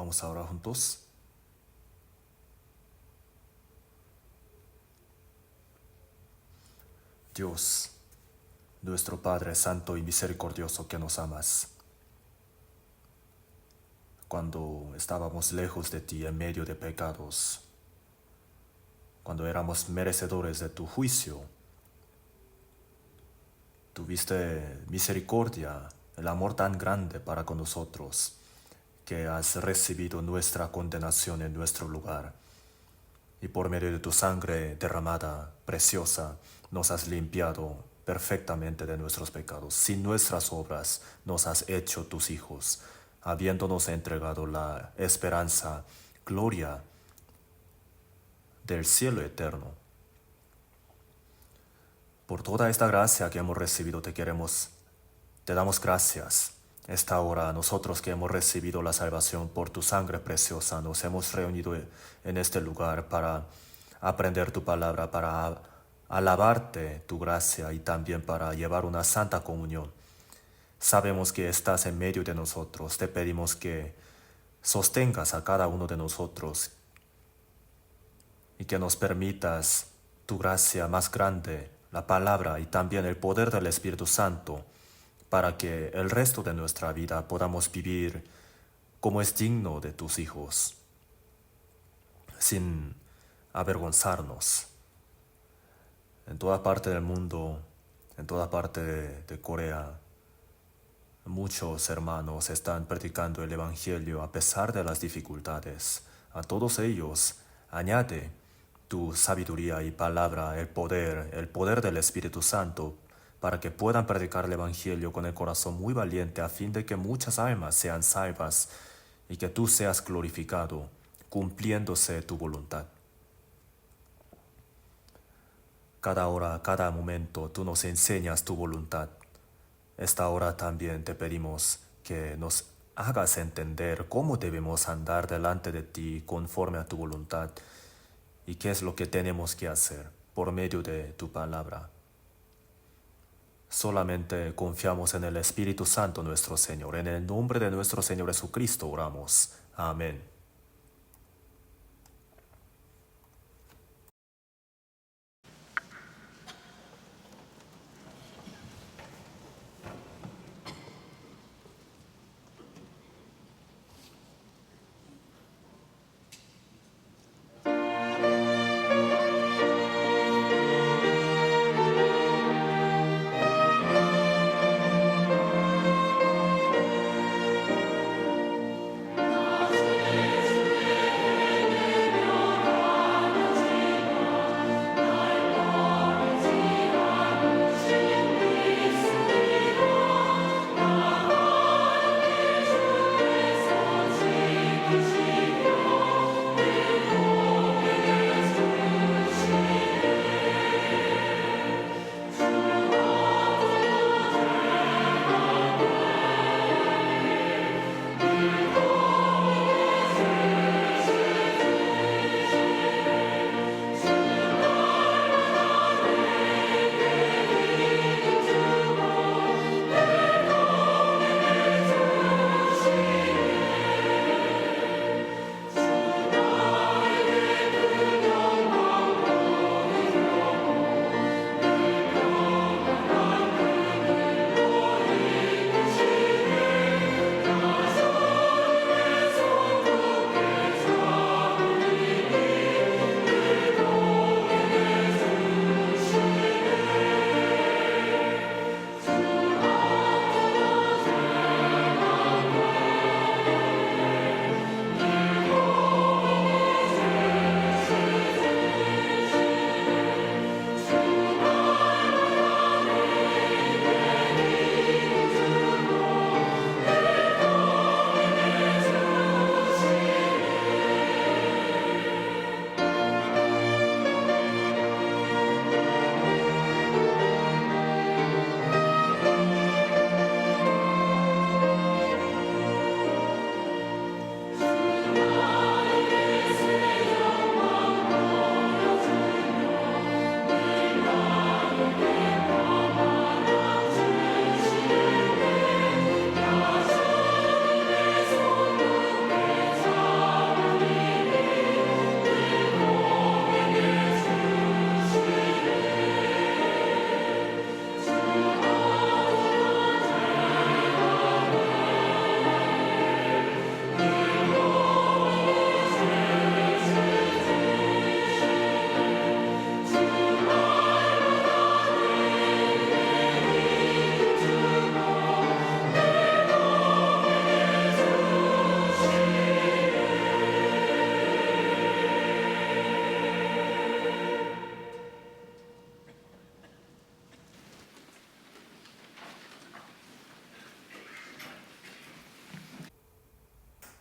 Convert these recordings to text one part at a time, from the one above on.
Vamos a orar juntos. Dios, nuestro Padre Santo y Misericordioso que nos amas, cuando estábamos lejos de ti en medio de pecados, cuando éramos merecedores de tu juicio, tuviste misericordia, el amor tan grande para con nosotros, que has recibido nuestra condenación en nuestro lugar, y por medio de tu sangre derramada, preciosa, nos has limpiado perfectamente de nuestros pecados. Sin nuestras obras nos has hecho tus hijos, habiéndonos entregado la esperanza, gloria del cielo eterno. Por toda esta gracia que hemos recibido te damos gracias. Esta hora nosotros que hemos recibido la salvación por tu sangre preciosa, nos hemos reunido en este lugar para aprender tu palabra, para alabarte tu gracia y también para llevar una santa comunión. Sabemos que estás en medio de nosotros. Te pedimos que sostengas a cada uno de nosotros y que nos permitas tu gracia más grande, la palabra y también el poder del Espíritu Santo, para que el resto de nuestra vida podamos vivir como es digno de tus hijos, sin avergonzarnos. En toda parte del mundo, en toda parte de Corea, muchos hermanos están predicando el Evangelio a pesar de las dificultades. A todos ellos añade tu sabiduría y palabra, el poder del Espíritu Santo, para que puedan predicar el Evangelio con el corazón muy valiente, a fin de que muchas almas sean salvas y que tú seas glorificado, cumpliéndose tu voluntad. Cada hora, cada momento, tú nos enseñas tu voluntad. Esta hora también te pedimos que nos hagas entender cómo debemos andar delante de ti conforme a tu voluntad y qué es lo que tenemos que hacer por medio de tu palabra. Solamente confiamos en el Espíritu Santo nuestro Señor. En el nombre de nuestro Señor Jesucristo oramos. Amén.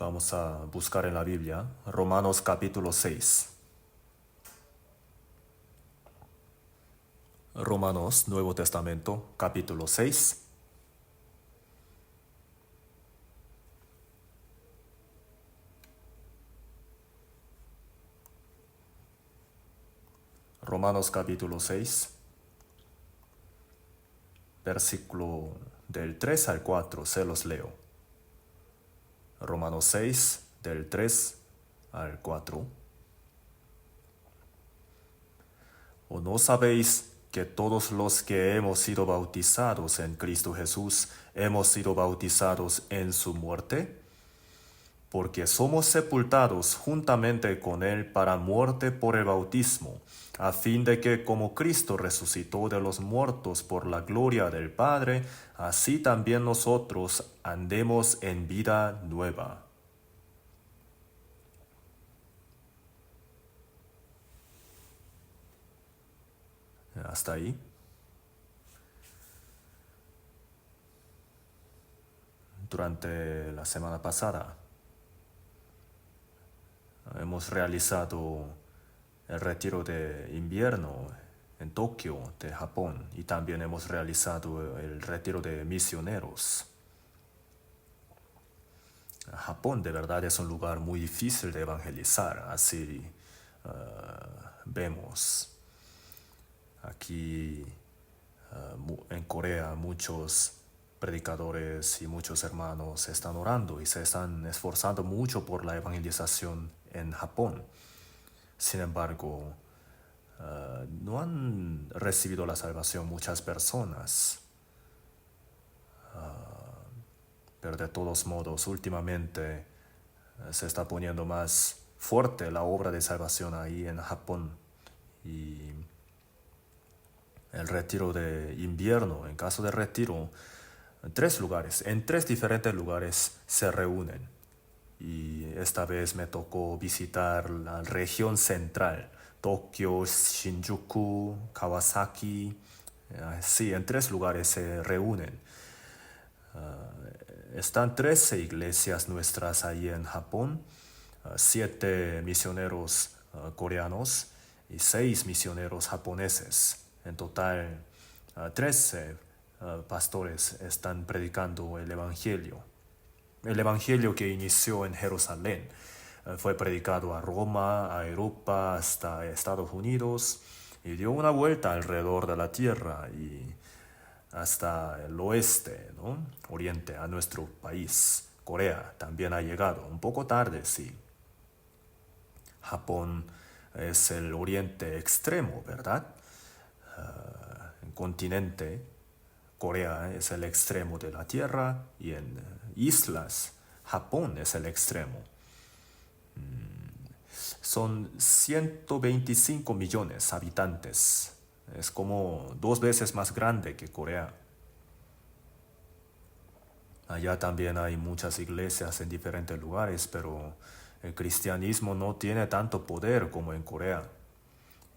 Vamos a buscar en la Biblia Romanos capítulo 6. Romanos, Nuevo Testamento, capítulo 6. Romanos capítulo 6, versículo del 3 al 4, se los leo. Romanos 6, del 3 al 4. ¿O no sabéis que todos los que hemos sido bautizados en Cristo Jesús hemos sido bautizados en su muerte? Porque somos sepultados juntamente con Él para muerte por el bautismo, a fin de que como Cristo resucitó de los muertos por la gloria del Padre, así también nosotros andemos en vida nueva. Hasta ahí. Durante la semana pasada hemos realizado el retiro de invierno en Tokio, de Japón, y también hemos realizado el retiro de misioneros. Japón de verdad es un lugar muy difícil de evangelizar, así vemos. Aquí en Corea muchos predicadores y muchos hermanos están orando y se están esforzando mucho por la evangelización en Japón. Sin embargo, no han recibido la salvación muchas personas. Pero de todos modos, últimamente se está poniendo más fuerte la obra de salvación ahí en Japón. Y el retiro de invierno, en caso de retiro, en tres diferentes lugares se reúnen. Y esta vez me tocó visitar la región central, Tokio, Shinjuku, Kawasaki. Sí, en 3 lugares se reúnen. Están 13 iglesias nuestras ahí en Japón, 7 misioneros coreanos y 6 misioneros japoneses. En total, 13 pastores están predicando el Evangelio. El Evangelio que inició en Jerusalén fue predicado a Roma, a Europa, hasta Estados Unidos, y dio una vuelta alrededor de la tierra y hasta el oeste, ¿no? Oriente, a nuestro país. Corea también ha llegado, un poco tarde, sí. Japón es el oriente extremo, ¿verdad? El continente, Corea es el extremo de la tierra y en islas, Japón es el extremo. Son 125 millones de habitantes. Es como 2 veces más grande que Corea. Allá también hay muchas iglesias en diferentes lugares, pero el cristianismo no tiene tanto poder como en Corea.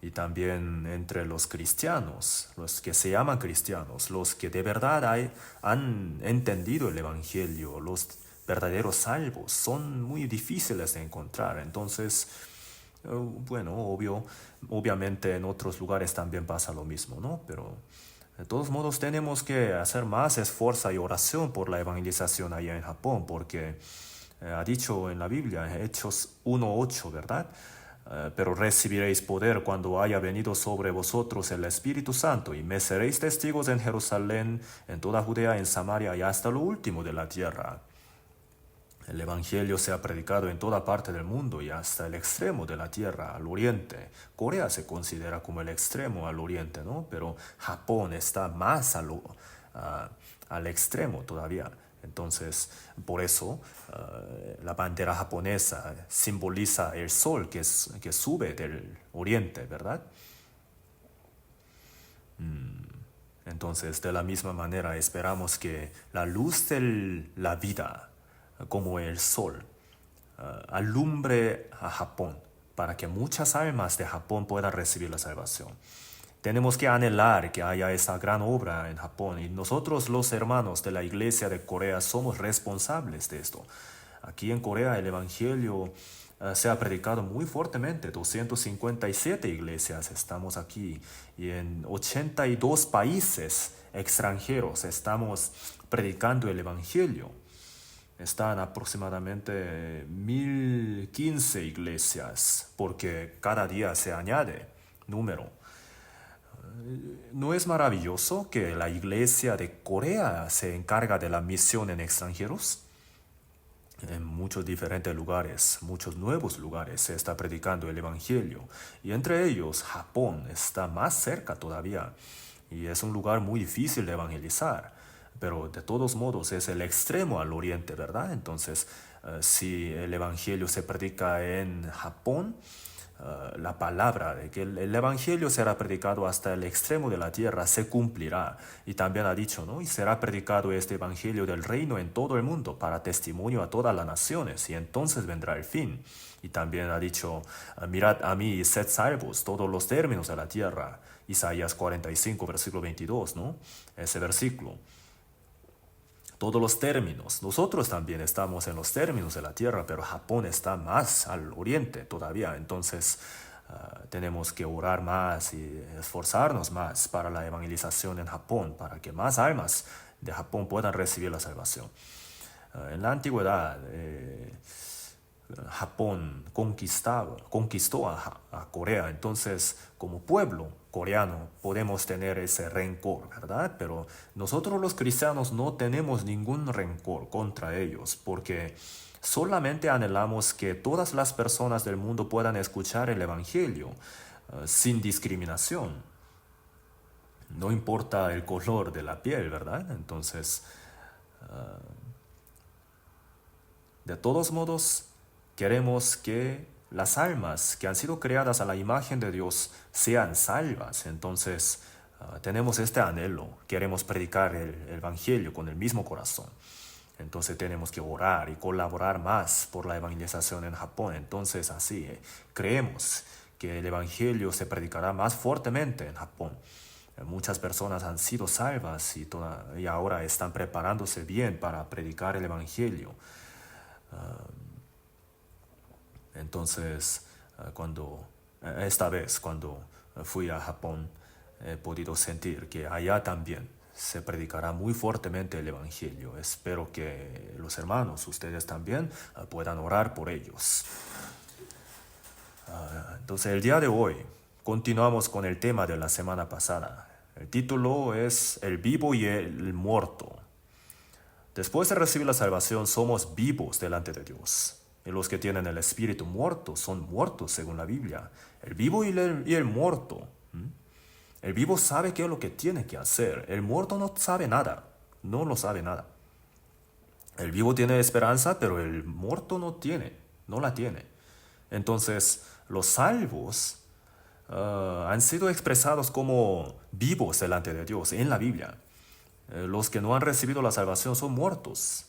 Y también entre los cristianos, los que se llaman cristianos, los que de verdad han entendido el Evangelio, los verdaderos salvos, son muy difíciles de encontrar. Entonces, bueno, obviamente en otros lugares también pasa lo mismo, ¿no? Pero de todos modos tenemos que hacer más esfuerzo y oración por la evangelización allá en Japón, porque ha dicho en la Biblia, Hechos 1:8, ¿verdad? Pero recibiréis poder cuando haya venido sobre vosotros el Espíritu Santo, y me seréis testigos en Jerusalén, en toda Judea, en Samaria y hasta lo último de la tierra. El Evangelio se ha predicado en toda parte del mundo y hasta el extremo de la tierra, al oriente. Corea se considera como el extremo al oriente, ¿no? Pero Japón está más al extremo todavía. Entonces, por eso la bandera japonesa simboliza el sol que sube del oriente, ¿verdad? Entonces, de la misma manera, esperamos que la luz de la vida, como el sol, alumbre a Japón para que muchas almas de Japón puedan recibir la salvación. Tenemos que anhelar que haya esa gran obra en Japón, y nosotros los hermanos de la iglesia de Corea somos responsables de esto. Aquí en Corea el Evangelio se ha predicado muy fuertemente. 257 iglesias estamos aquí y en 82 países extranjeros estamos predicando el Evangelio. Están aproximadamente 1015 iglesias porque cada día se añade número. ¿No es maravilloso que la iglesia de Corea se encarga de la misión en extranjeros? En muchos diferentes lugares, muchos nuevos lugares se está predicando el Evangelio. Y entre ellos Japón está más cerca todavía. Y es un lugar muy difícil de evangelizar. Pero de todos modos es el extremo al oriente, ¿verdad? Entonces, si el Evangelio se predica en Japón, la palabra de que el Evangelio será predicado hasta el extremo de la tierra se cumplirá. Y también ha dicho, ¿no? Y será predicado este Evangelio del reino en todo el mundo para testimonio a todas las naciones, y entonces vendrá el fin. Y también ha dicho, mirad a mí y sed salvos todos los términos de la tierra. Isaías 45, versículo 22, ¿no? Ese versículo. Todos los términos. Nosotros también estamos en los términos de la tierra, pero Japón está más al oriente todavía. Entonces tenemos que orar más y esforzarnos más para la evangelización en Japón, para que más almas de Japón puedan recibir la salvación. En la antigüedad, Japón conquistó a Corea. Entonces, como pueblo coreano, podemos tener ese rencor, ¿verdad? Pero nosotros los cristianos no tenemos ningún rencor contra ellos, porque solamente anhelamos que todas las personas del mundo puedan escuchar el Evangelio sin discriminación. No importa el color de la piel, ¿verdad? Entonces, de todos modos, queremos que las almas que han sido creadas a la imagen de Dios sean salvas. Entonces, tenemos este anhelo. Queremos predicar el Evangelio con el mismo corazón. Entonces tenemos que orar y colaborar más por la evangelización en Japón. Entonces así, creemos que el Evangelio se predicará más fuertemente en Japón. Muchas personas han sido salvas y ahora están preparándose bien para predicar el Evangelio. Entonces, esta vez cuando fui a Japón, he podido sentir que allá también se predicará muy fuertemente el Evangelio. Espero que los hermanos, ustedes también, puedan orar por ellos. Entonces, el día de hoy continuamos con el tema de la semana pasada. El título es El vivo y el muerto. Después de recibir la salvación, somos vivos delante de Dios. Y los que tienen el espíritu muerto son muertos según la Biblia. El vivo y el muerto. El vivo sabe qué es lo que tiene que hacer. El muerto no sabe nada. No lo sabe nada. El vivo tiene esperanza, pero el muerto no la tiene. Entonces, los salvos han sido expresados como vivos delante de Dios en la Biblia. Los que no han recibido la salvación son muertos.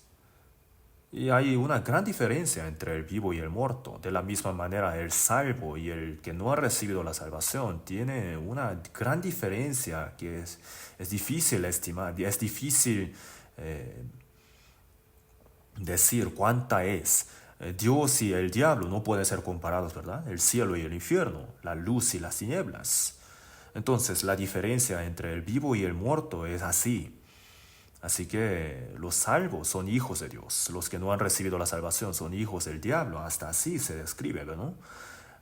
Y hay una gran diferencia entre el vivo y el muerto. De la misma manera, el salvo y el que no ha recibido la salvación tiene una gran diferencia que es difícil estimar, es difícil decir cuánta es. Dios y el diablo no pueden ser comparados, ¿verdad? El cielo y el infierno, la luz y las tinieblas. Entonces, la diferencia entre el vivo y el muerto es así. Así que los salvos son hijos de Dios. Los que no han recibido la salvación son hijos del diablo. Hasta así se describe, ¿no?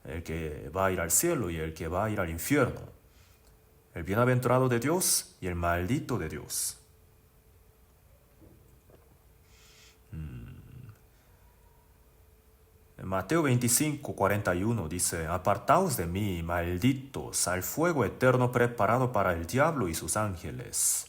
El que va a ir al cielo y el que va a ir al infierno. El bienaventurado de Dios y el maldito de Dios. En Mateo 25, 41 dice: Apartaos de mí, malditos, al fuego eterno preparado para el diablo y sus ángeles.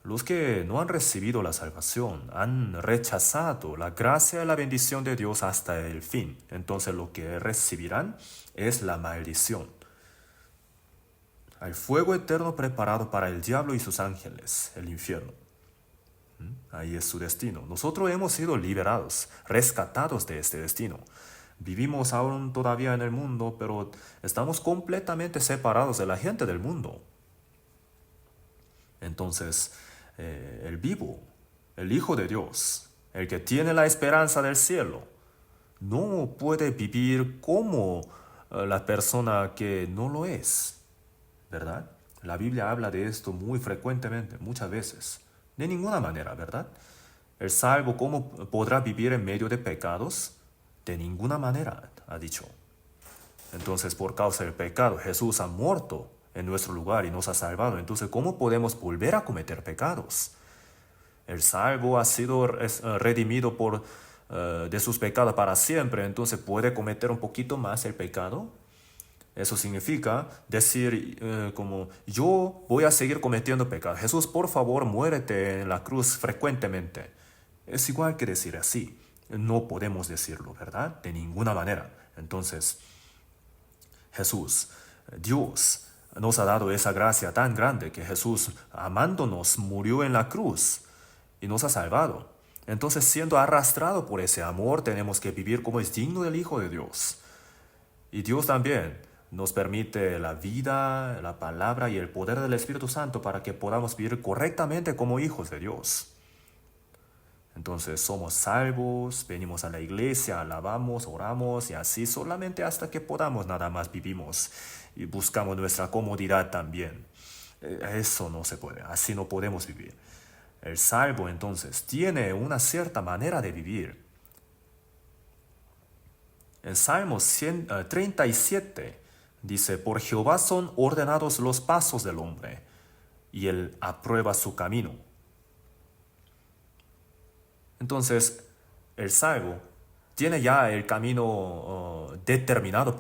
Los que no han recibido la salvación han rechazado la gracia y la bendición de Dios hasta el fin. Entonces lo que recibirán es la maldición. Al fuego eterno preparado para el diablo y sus ángeles, el infierno. Ahí es su destino. Nosotros hemos sido liberados, rescatados de este destino. Vivimos aún todavía en el mundo, pero estamos completamente separados de la gente del mundo. Entonces, el vivo, el Hijo de Dios, el que tiene la esperanza del cielo, no puede vivir como la persona que no lo es, ¿verdad? La Biblia habla de esto muy frecuentemente, muchas veces. De ninguna manera, ¿verdad? El salvo, ¿cómo podrá vivir en medio de pecados? De ninguna manera, ha dicho. Entonces, por causa del pecado, Jesús ha muerto en nuestro lugar y nos ha salvado. Entonces, ¿cómo podemos volver a cometer pecados? El salvo ha sido redimido de sus pecados para siempre. Entonces, ¿puede cometer un poquito más el pecado? Eso significa decir como yo voy a seguir cometiendo pecados. Jesús, por favor, muérete en la cruz frecuentemente. Es igual que decir así. No podemos decirlo, ¿verdad? De ninguna manera. Entonces, Jesús, Dios, nos ha dado esa gracia tan grande que Jesús, amándonos, murió en la cruz y nos ha salvado. Entonces, siendo arrastrado por ese amor, tenemos que vivir como es digno del Hijo de Dios. Y Dios también nos permite la vida, la palabra y el poder del Espíritu Santo para que podamos vivir correctamente como hijos de Dios. Entonces somos salvos, venimos a la iglesia, alabamos, oramos y así solamente hasta que podamos nada más vivimos y buscamos nuestra comodidad también. Eso no se puede, así no podemos vivir. El salvo entonces tiene una cierta manera de vivir. En Salmos 37 dice, por Jehová son ordenados los pasos del hombre, y él aprueba su camino. Entonces, el salvo tiene ya el camino ordenado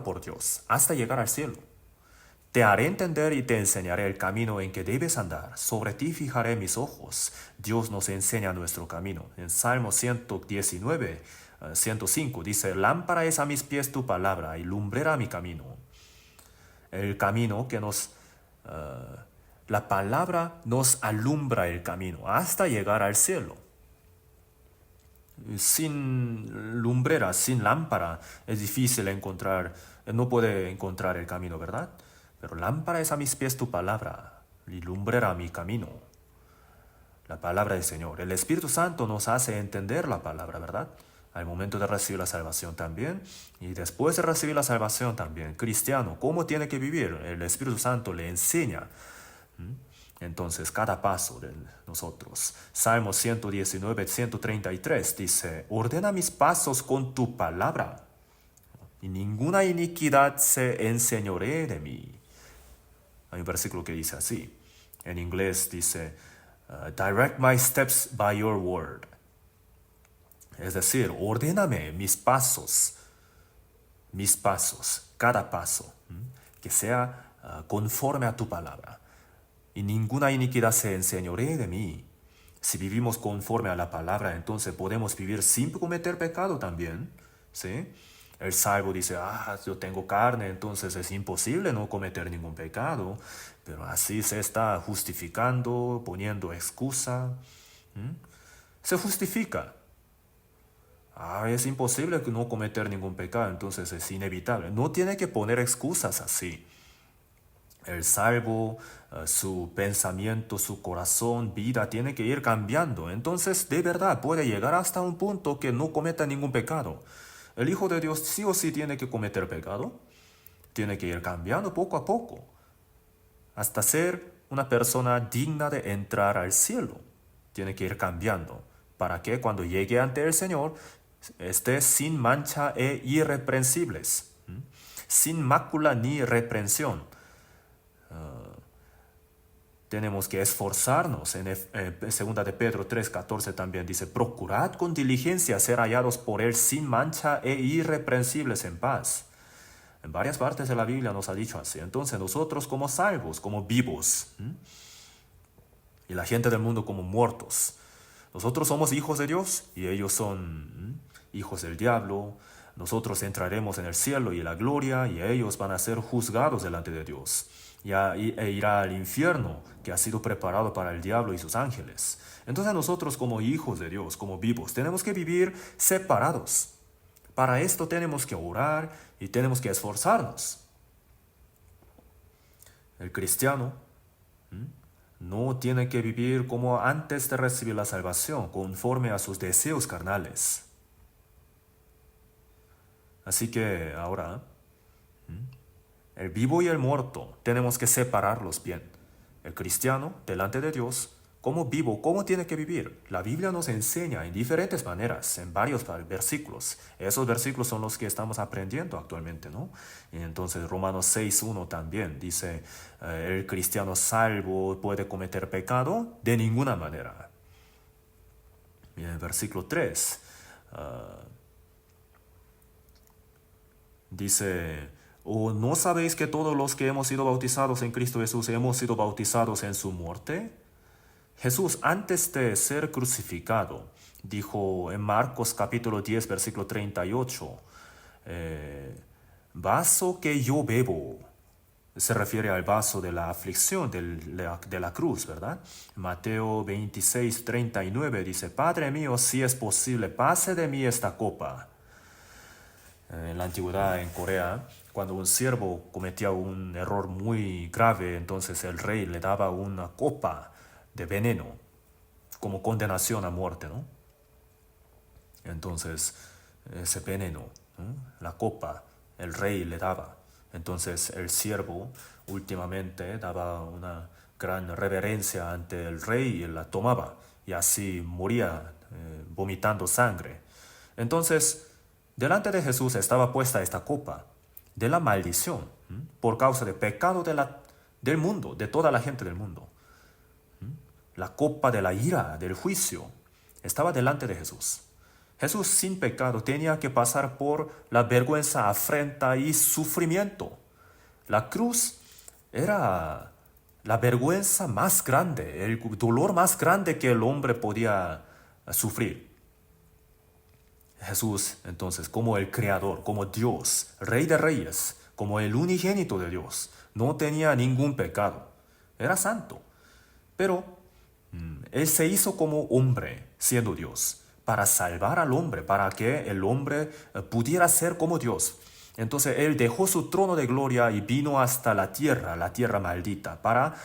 por Dios, hasta llegar al cielo. Te haré entender y te enseñaré el camino en que debes andar. Sobre ti fijaré mis ojos. Dios nos enseña nuestro camino. En Salmo 119, 105 dice, lámpara es a mis pies tu palabra y lumbrera mi camino. El camino que la palabra nos alumbra el camino hasta llegar al cielo. Sin lumbrera, sin lámpara, es difícil encontrar, no puede encontrar el camino, ¿verdad? Pero lámpara es a mis pies tu palabra y lumbrera mi camino. La palabra del Señor. El Espíritu Santo nos hace entender la palabra, ¿verdad? Al momento de recibir la salvación también. Y después de recibir la salvación también. Cristiano, ¿cómo tiene que vivir? El Espíritu Santo le enseña. Entonces, cada paso de nosotros. Salmo 119, 133 dice, ordena mis pasos con tu palabra, y ninguna iniquidad se enseñoree de mí. Hay un versículo que dice así. En inglés dice, direct my steps by your word. Es decir, ordéname mis pasos, cada paso, que sea conforme a tu palabra. Y ninguna iniquidad se enseñoree de mí. Si vivimos conforme a la palabra, entonces podemos vivir sin cometer pecado también, ¿sí? El salvo dice, yo tengo carne, entonces es imposible no cometer ningún pecado. Pero así se está justificando, poniendo excusa. Se justifica. Es imposible no cometer ningún pecado, entonces es inevitable. No tiene que poner excusas así. El salvo, su pensamiento, su corazón, vida, tiene que ir cambiando. Entonces, de verdad, puede llegar hasta un punto que no cometa ningún pecado. El Hijo de Dios sí o sí tiene que cometer pecado. Tiene que ir cambiando poco a poco. Hasta ser una persona digna de entrar al cielo. Tiene que ir cambiando. Para que cuando llegue ante el Señor, esté sin mancha e irreprensibles. Sin mácula ni reprensión. Tenemos que esforzarnos. En 2 de Pedro 3:14 también dice, procurad con diligencia ser hallados por Él sin mancha e irreprensibles en paz. En varias partes de la Biblia nos ha dicho así. Entonces nosotros como salvos, como vivos, y la gente del mundo como muertos. Nosotros somos hijos de Dios y ellos son hijos del diablo. Nosotros entraremos en el cielo y la gloria y ellos van a ser juzgados delante de Dios. E irá al infierno que ha sido preparado para el diablo y sus ángeles. Entonces nosotros como hijos de Dios, como vivos, tenemos que vivir separados. Para esto tenemos que orar y tenemos que esforzarnos. El cristiano no tiene que vivir como antes de recibir la salvación, conforme a sus deseos carnales. Así que ahora, el vivo y el muerto, tenemos que separarlos bien. El cristiano, delante de Dios, como vivo, ¿cómo tiene que vivir? La Biblia nos enseña en diferentes maneras, en varios versículos. Esos versículos son los que estamos aprendiendo actualmente, ¿no? Y entonces Romanos 6:1 también dice, ¿el cristiano salvo puede cometer pecado? De ninguna manera. Y en el versículo 3 dice, ¿o no sabéis que todos los que hemos sido bautizados en Cristo Jesús hemos sido bautizados en su muerte? Jesús, antes de ser crucificado, dijo en Marcos capítulo 10, versículo 38, vaso que yo bebo, se refiere al vaso de la aflicción, de la cruz, ¿verdad? Mateo 26, 39 dice, Padre mío, si es posible, pase de mí esta copa. En la antigüedad en Corea, cuando un siervo cometía un error muy grave, entonces el rey le daba una copa de veneno como condenación a muerte, ¿no? Entonces ese veneno, ¿no? La copa, el rey le daba. Entonces el siervo últimamente daba una gran reverencia ante el rey y la tomaba y así moría vomitando sangre. Entonces delante de Jesús estaba puesta esta copa de la maldición, por causa del pecado del mundo, de toda la gente del mundo. La copa de la ira, del juicio, estaba delante de Jesús. Jesús sin pecado tenía que pasar por la vergüenza, afrenta y sufrimiento. La cruz era la vergüenza más grande, el dolor más grande que el hombre podía sufrir. Jesús, entonces, como el Creador, como Dios, Rey de Reyes, como el unigénito de Dios, no tenía ningún pecado. Era santo. Pero Él se hizo como hombre, siendo Dios, para salvar al hombre, para que el hombre pudiera ser como Dios. Entonces Él dejó su trono de gloria y vino hasta la tierra maldita, para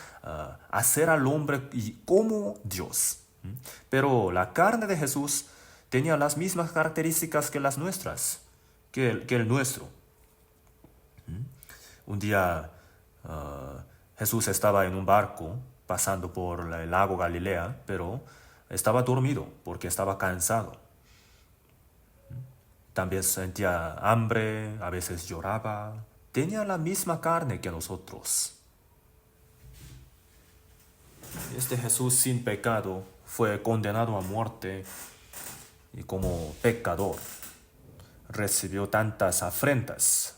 hacer al hombre como Dios. Pero la carne de Jesús tenía las mismas características que las nuestras, que el nuestro. Un día Jesús estaba en un barco pasando por el lago Galilea, pero estaba dormido porque estaba cansado. También sentía hambre, a veces lloraba. Tenía la misma carne que nosotros. Este Jesús sin pecado fue condenado a muerte y como pecador recibió tantas afrentas,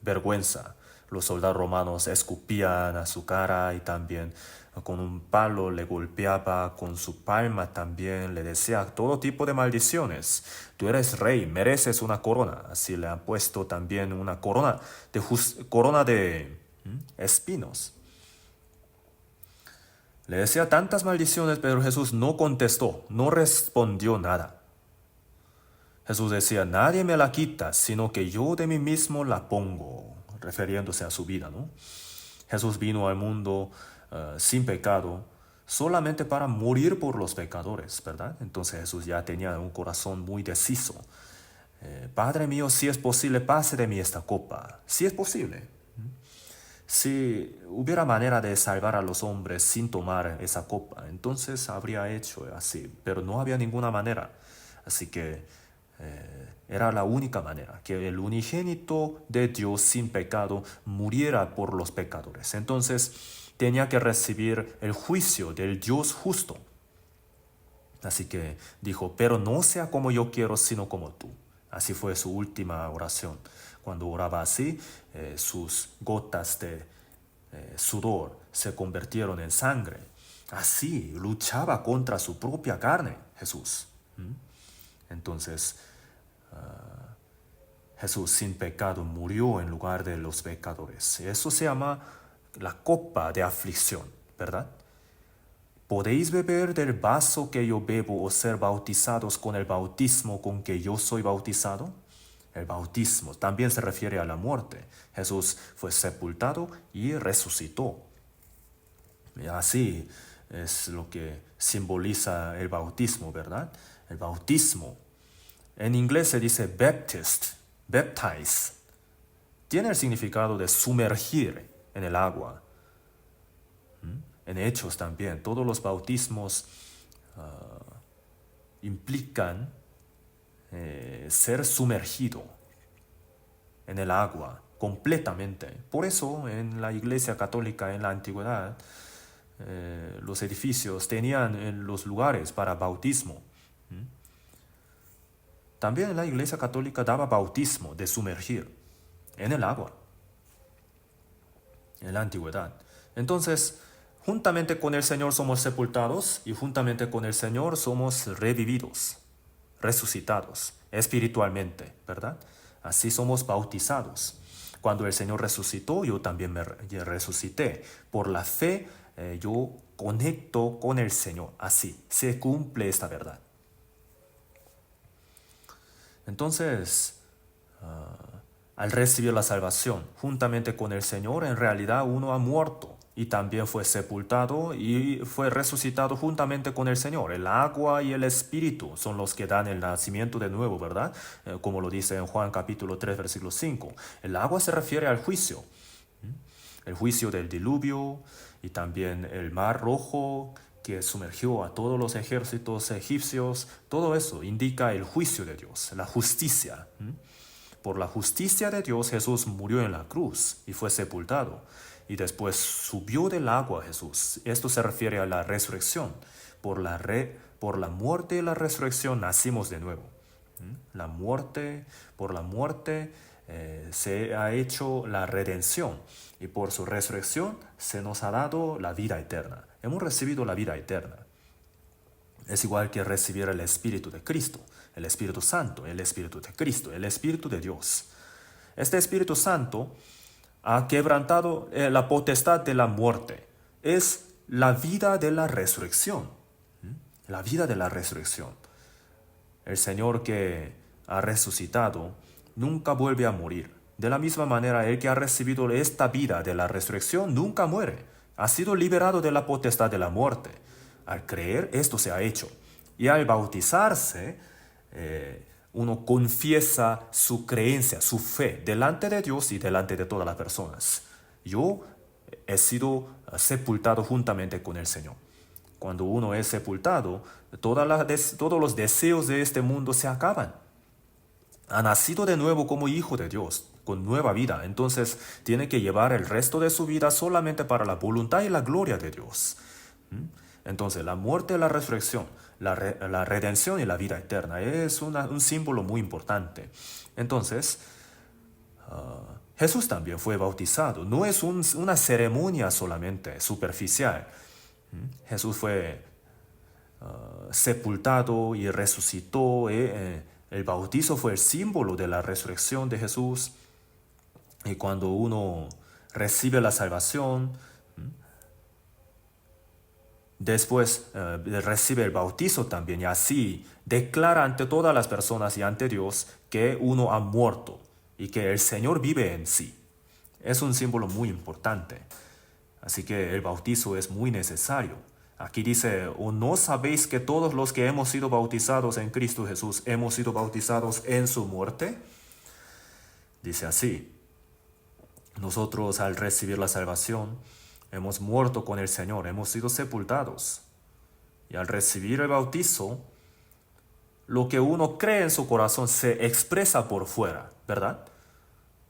vergüenza. Los soldados romanos escupían a su cara y también con un palo le golpeaba, con su palma también le decía todo tipo de maldiciones. Tú eres rey, mereces una corona. Así le han puesto también una corona de espinos. Le decía tantas maldiciones, pero Jesús no contestó, no respondió nada. Jesús decía, nadie me la quita, sino que yo de mí mismo la pongo, refiriéndose a su vida, ¿no? Jesús vino al mundo sin pecado, solamente para morir por los pecadores, ¿verdad? Entonces Jesús ya tenía un corazón muy deciso. Padre mío, si es posible, pase de mí esta copa. Si es posible. Si hubiera manera de salvar a los hombres sin tomar esa copa, entonces habría hecho así, pero no había ninguna manera. Así que era la única manera, que el unigénito de Dios sin pecado muriera por los pecadores. Entonces tenía que recibir el juicio del Dios justo. Así que dijo, pero no sea como yo quiero, sino como tú. Así fue su última oración. Cuando oraba así, sus gotas de sudor se convirtieron en sangre. Así luchaba contra su propia carne, Jesús. Entonces, Jesús sin pecado murió en lugar de los pecadores. Eso se llama la copa de aflicción, ¿verdad? ¿Podéis beber del vaso que yo bebo o ser bautizados con el bautismo con que yo soy bautizado? El bautismo también se refiere a la muerte. Jesús fue sepultado y resucitó. Y así es lo que simboliza el bautismo, ¿verdad? El bautismo. En inglés se dice baptize. Tiene el significado de sumergir en el agua. En Hechos también, todos los bautismos implican ser sumergido en el agua completamente. Por eso en la Iglesia Católica en la antigüedad, los edificios tenían los lugares para bautismo. También la Iglesia Católica daba bautismo de sumergir en el agua en la antigüedad. Entonces, juntamente con el Señor somos sepultados y juntamente con el Señor somos revividos, resucitados espiritualmente, ¿verdad? Así somos bautizados. Cuando el Señor resucitó, yo también me resucité. Por la fe, yo conecto con el Señor. Así se cumple esta verdad. Entonces, al recibir la salvación juntamente con el Señor, en realidad uno ha muerto y también fue sepultado y fue resucitado juntamente con el Señor. El agua y el Espíritu son los que dan el nacimiento de nuevo, ¿verdad? Como lo dice en Juan capítulo 3, versículo 5. El agua se refiere al juicio. El juicio del diluvio y también el mar rojo que sumergió a todos los ejércitos egipcios. Todo eso indica el juicio de Dios, la justicia. Por la justicia de Dios, Jesús murió en la cruz y fue sepultado. Y después subió del agua Jesús. Esto se refiere a la resurrección. Por la muerte y la resurrección nacimos de nuevo. Por la muerte se ha hecho la redención. Y por su resurrección se nos ha dado la vida eterna. Hemos recibido la vida eterna. Es igual que recibir el Espíritu de Cristo, el Espíritu Santo, el Espíritu de Cristo, el Espíritu de Dios. Este Espíritu Santo ha quebrantado la potestad de la muerte. Es la vida de la resurrección. La vida de la resurrección. El Señor que ha resucitado nunca vuelve a morir. De la misma manera, el que ha recibido esta vida de la resurrección nunca muere. Ha sido liberado de la potestad de la muerte. Al creer, esto se ha hecho. Y al bautizarse, uno confiesa su creencia, su fe, delante de Dios y delante de todas las personas. Yo he sido sepultado juntamente con el Señor. Cuando uno es sepultado, todos los deseos de este mundo se acaban. Ha nacido de nuevo como hijo de Dios, con nueva vida. Entonces tiene que llevar el resto de su vida solamente para la voluntad y la gloria de Dios. Entonces la muerte y la resurrección, la redención y la vida eterna es un símbolo muy importante. Entonces, Jesús también fue bautizado. No es una ceremonia solamente superficial. Jesús fue sepultado y resucitó. El bautizo fue el símbolo de la resurrección de Jesús. Y cuando uno recibe la salvación, después recibe el bautizo también y así declara ante todas las personas y ante Dios que uno ha muerto y que el Señor vive en sí. Es un símbolo muy importante. Así que el bautizo es muy necesario. Aquí dice, ¿o no sabéis que todos los que hemos sido bautizados en Cristo Jesús hemos sido bautizados en su muerte? Dice así, nosotros al recibir la salvación hemos muerto con el Señor, hemos sido sepultados. Y al recibir el bautizo, lo que uno cree en su corazón se expresa por fuera, ¿verdad?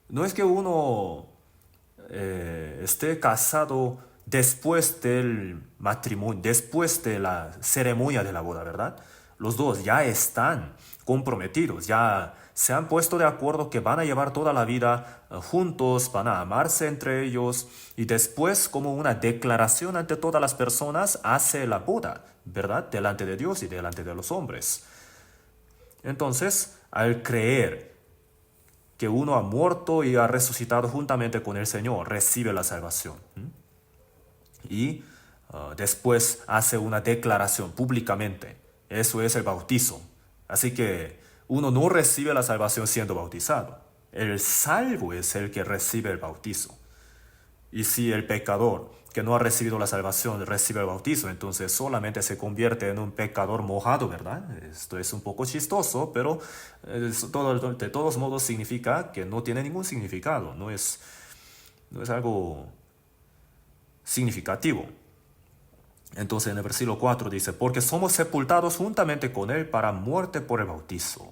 No es que uno esté casado después del matrimonio, después de la ceremonia de la boda, ¿verdad? Los dos ya están comprometidos, ya se han puesto de acuerdo que van a llevar toda la vida juntos, van a amarse entre ellos y después, como una declaración ante todas las personas, hace la boda, ¿verdad? Delante de Dios y delante de los hombres. Entonces, al creer que uno ha muerto y ha resucitado juntamente con el Señor, recibe la salvación. Y después hace una declaración públicamente. Eso es el bautizo. Así que uno no recibe la salvación siendo bautizado. El salvo es el que recibe el bautizo. Y si el pecador que no ha recibido la salvación recibe el bautizo, entonces solamente se convierte en un pecador mojado, ¿verdad? Esto es un poco chistoso, pero de todos modos significa que no tiene ningún significado, no es algo significativo. Entonces en el versículo 4 dice, porque somos sepultados juntamente con Él para muerte por el bautizo.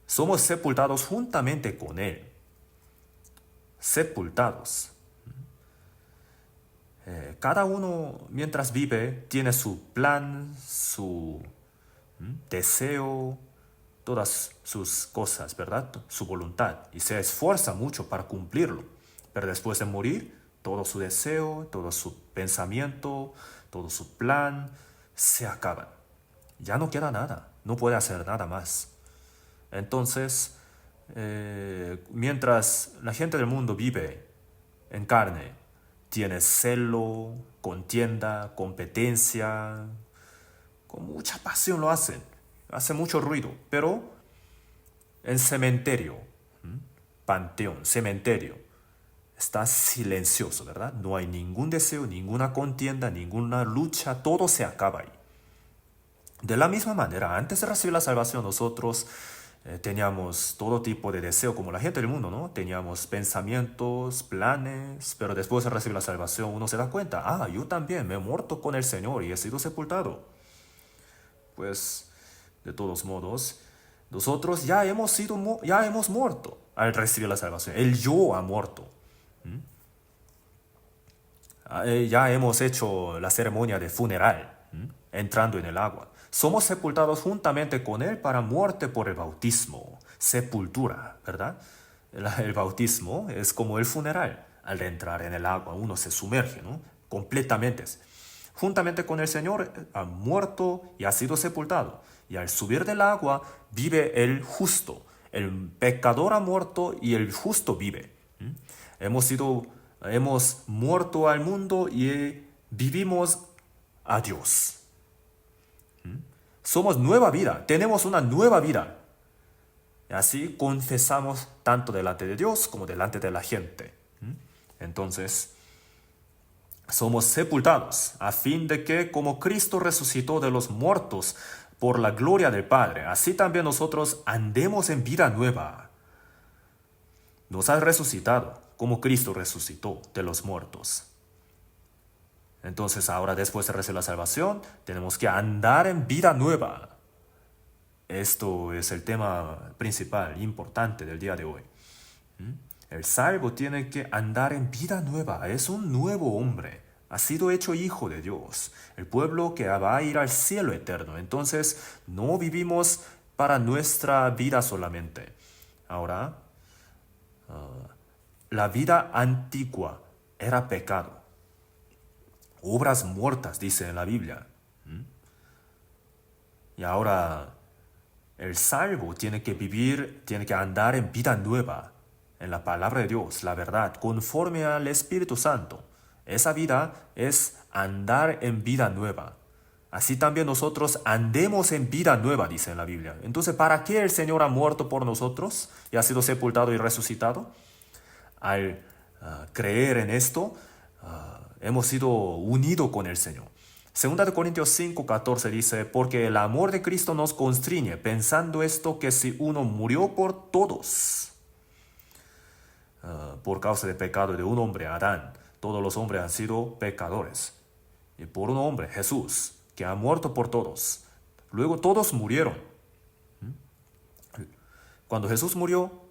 Somos sepultados juntamente con Él. Sepultados. Cada uno mientras vive tiene su plan, su deseo, todas sus cosas, ¿verdad? Su voluntad. Y se esfuerza mucho para cumplirlo. Pero después de morir, todo su deseo, todo su pensamiento, todo su plan se acaba. Ya no queda nada. No puede hacer nada más. Entonces, mientras la gente del mundo vive en carne, tiene celo, contienda, competencia, con mucha pasión lo hacen, hace mucho ruido, pero en cementerio, panteón, cementerio, está silencioso, ¿verdad? No hay ningún deseo, ninguna contienda, ninguna lucha, todo se acaba ahí. De la misma manera, antes de recibir la salvación, nosotros teníamos todo tipo de deseo, como la gente del mundo, ¿no? Teníamos pensamientos, planes, pero después de recibir la salvación uno se da cuenta, yo también me he muerto con el Señor y he sido sepultado. Pues, de todos modos, nosotros ya hemos muerto al recibir la salvación. El yo ha muerto. Ya hemos hecho la ceremonia de funeral, entrando en el agua. Somos sepultados juntamente con Él para muerte por el bautismo, sepultura, ¿verdad? El bautismo es como el funeral. Al entrar en el agua uno se sumerge, ¿no? Completamente. Juntamente con el Señor ha muerto y ha sido sepultado. Y al subir del agua vive el justo. El pecador ha muerto y el justo vive. Hemos muerto al mundo y vivimos a Dios. Somos nueva vida, tenemos una nueva vida. Y así confesamos tanto delante de Dios como delante de la gente. Entonces, somos sepultados a fin de que, como Cristo resucitó de los muertos por la gloria del Padre, así también nosotros andemos en vida nueva. Nos ha resucitado como Cristo resucitó de los muertos. Entonces ahora, después de recibir la salvación, tenemos que andar en vida nueva. Esto es el tema principal, importante del día de hoy. El salvo tiene que andar en vida nueva. Es un nuevo hombre. Ha sido hecho hijo de Dios. El pueblo que va a ir al cielo eterno. Entonces no vivimos para nuestra vida solamente. Ahora, la vida antigua era pecado. Obras muertas, dice en la Biblia. Y ahora el salvo tiene que andar en vida nueva, en la palabra de Dios, la verdad, conforme al Espíritu Santo. Esa vida es andar en vida nueva. Así también nosotros andemos en vida nueva, dice en la Biblia. Entonces, ¿para qué el Señor ha muerto por nosotros y ha sido sepultado y resucitado? Al creer en esto, hemos sido unidos con el Señor. Segunda de Corintios 5:14 dice, porque el amor de Cristo nos constriñe, pensando esto, que si uno murió por todos, por causa del pecado de un hombre, Adán, todos los hombres han sido pecadores. Y por un hombre, Jesús, que ha muerto por todos. Luego todos murieron. Cuando Jesús murió,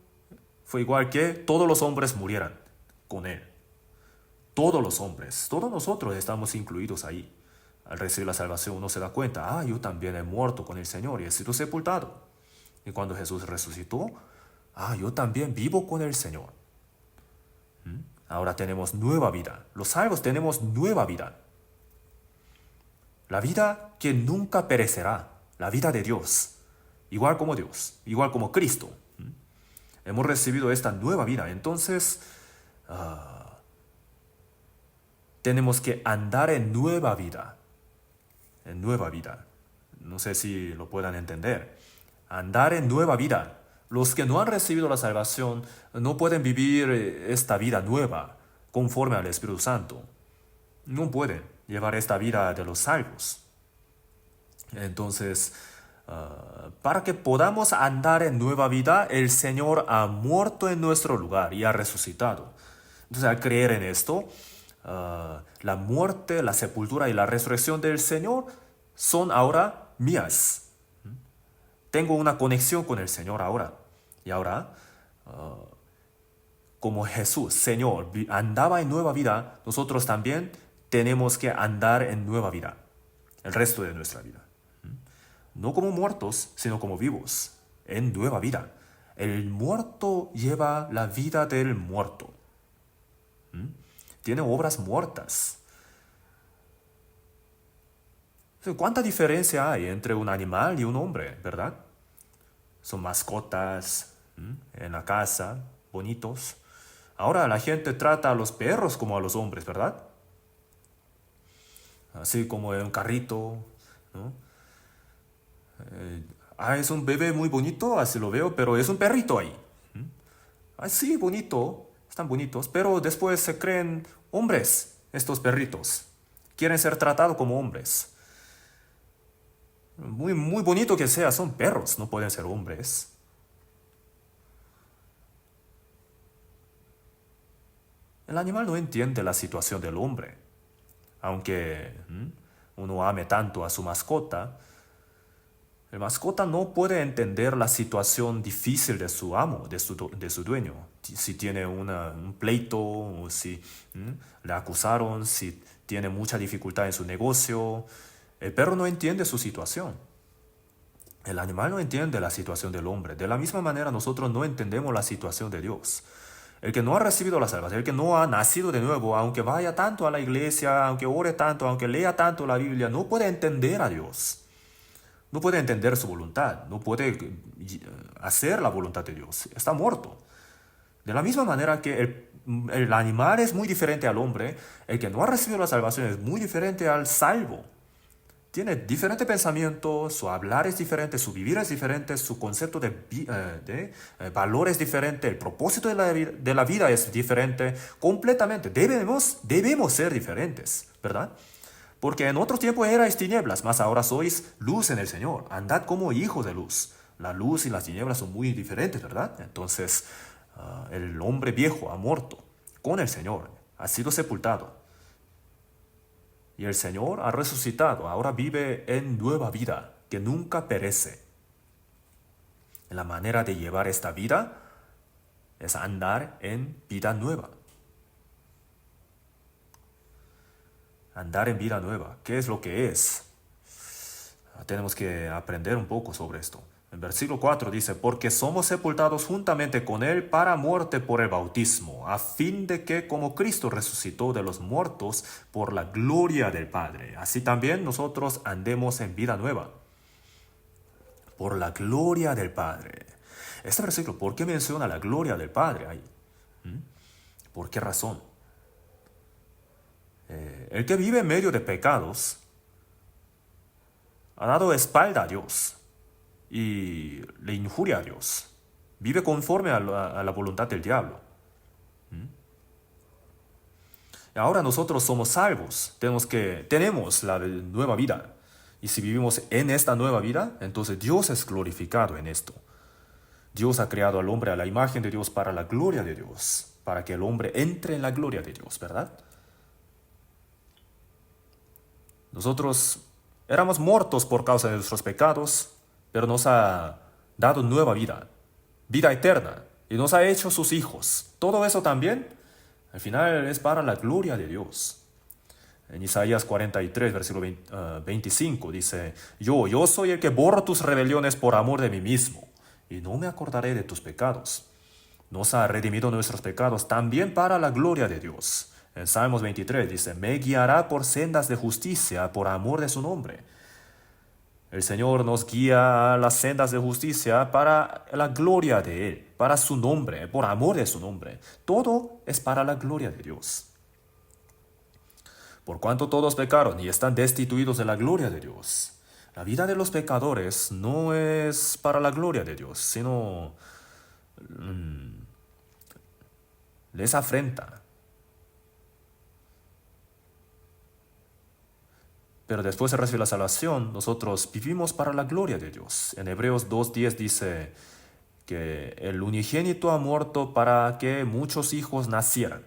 fue igual que todos los hombres murieran con Él. Todos los hombres, todos nosotros estamos incluidos ahí. Al recibir la salvación uno se da cuenta, yo también he muerto con el Señor y he sido sepultado. Y cuando Jesús resucitó, yo también vivo con el Señor. Ahora tenemos nueva vida. Los salvos tenemos nueva vida. La vida que nunca perecerá, la vida de Dios. Igual como Dios, igual como Cristo. Hemos recibido esta nueva vida, entonces tenemos que andar en nueva vida. En nueva vida. No sé si lo puedan entender. Andar en nueva vida. Los que no han recibido la salvación no pueden vivir esta vida nueva conforme al Espíritu Santo, no pueden llevar esta vida de los salvos. Entonces, para que podamos andar en nueva vida, el Señor ha muerto en nuestro lugar y ha resucitado. Entonces, al creer en esto, la muerte, la sepultura y la resurrección del Señor son ahora mías. Tengo una conexión con el Señor ahora. Y ahora, como Jesús, Señor, andaba en nueva vida, nosotros también tenemos que andar en nueva vida el resto de nuestra vida. No como muertos, sino como vivos, en nueva vida. El muerto lleva la vida del muerto. Tiene obras muertas. ¿Cuánta diferencia hay entre un animal y un hombre, verdad? Son mascotas en la casa, bonitos. Ahora la gente trata a los perros como a los hombres, ¿verdad? Así como en un carrito, ¿no? Es un bebé muy bonito, así lo veo, pero es un perrito ahí. Sí, bonito, están bonitos, pero después se creen hombres, estos perritos. Quieren ser tratados como hombres. Muy, muy bonito que sea, son perros, no pueden ser hombres. El animal no entiende la situación del hombre. Aunque uno ame tanto a su mascota, el mascota no puede entender la situación difícil de su amo, de su dueño. Si tiene un pleito, o si le acusaron, si tiene mucha dificultad en su negocio. El perro no entiende su situación. El animal no entiende la situación del hombre. De la misma manera nosotros no entendemos la situación de Dios. El que no ha recibido la salvación, el que no ha nacido de nuevo, aunque vaya tanto a la iglesia, aunque ore tanto, aunque lea tanto la Biblia, no puede entender a Dios. No puede entender su voluntad, no puede hacer la voluntad de Dios. Está muerto. De la misma manera que el animal es muy diferente al hombre, el que no ha recibido la salvación es muy diferente al salvo. Tiene diferente pensamiento, su hablar es diferente, su vivir es diferente, su concepto de valor es diferente, el propósito de la vida es diferente, completamente. Debemos ser diferentes, ¿verdad? Porque en otro tiempo erais tinieblas, mas ahora sois luz en el Señor. Andad como hijos de luz. La luz y las tinieblas son muy diferentes, ¿verdad? Entonces, el hombre viejo ha muerto con el Señor, ha sido sepultado. Y el Señor ha resucitado, ahora vive en nueva vida, que nunca perece. La manera de llevar esta vida es andar en vida nueva. Andar en vida nueva, ¿qué es lo que es? Tenemos que aprender un poco sobre esto. En versículo 4 dice, porque somos sepultados juntamente con Él para muerte por el bautismo, a fin de que como Cristo resucitó de los muertos por la gloria del Padre, así también nosotros andemos en vida nueva. Por la gloria del Padre. Este versículo, ¿por qué menciona la gloria del Padre ahí? ¿Por qué razón? El que vive en medio de pecados ha dado espalda a Dios y le injuria a Dios. Vive conforme a la voluntad del diablo. Y ahora nosotros somos salvos. Tenemos la nueva vida. Y si vivimos en esta nueva vida, entonces Dios es glorificado en esto. Dios ha creado al hombre a la imagen de Dios para la gloria de Dios. Para que el hombre entre en la gloria de Dios, ¿verdad? Nosotros éramos muertos por causa de nuestros pecados, pero nos ha dado nueva vida, vida eterna, y nos ha hecho sus hijos. Todo eso también, al final, es para la gloria de Dios. En Isaías 43, versículo 25, dice, yo soy el que borro tus rebeliones por amor de mí mismo, y no me acordaré de tus pecados. Nos ha redimido nuestros pecados también para la gloria de Dios. En Salmos 23 dice, me guiará por sendas de justicia por amor de su nombre. El Señor nos guía a las sendas de justicia para la gloria de Él, para su nombre, por amor de su nombre. Todo es para la gloria de Dios. Por cuanto todos pecaron y están destituidos de la gloria de Dios. La vida de los pecadores no es para la gloria de Dios, sino les afrenta. Pero después de recibir la salvación, nosotros vivimos para la gloria de Dios. En Hebreos 2:10 dice que el unigénito ha muerto para que muchos hijos nacieran,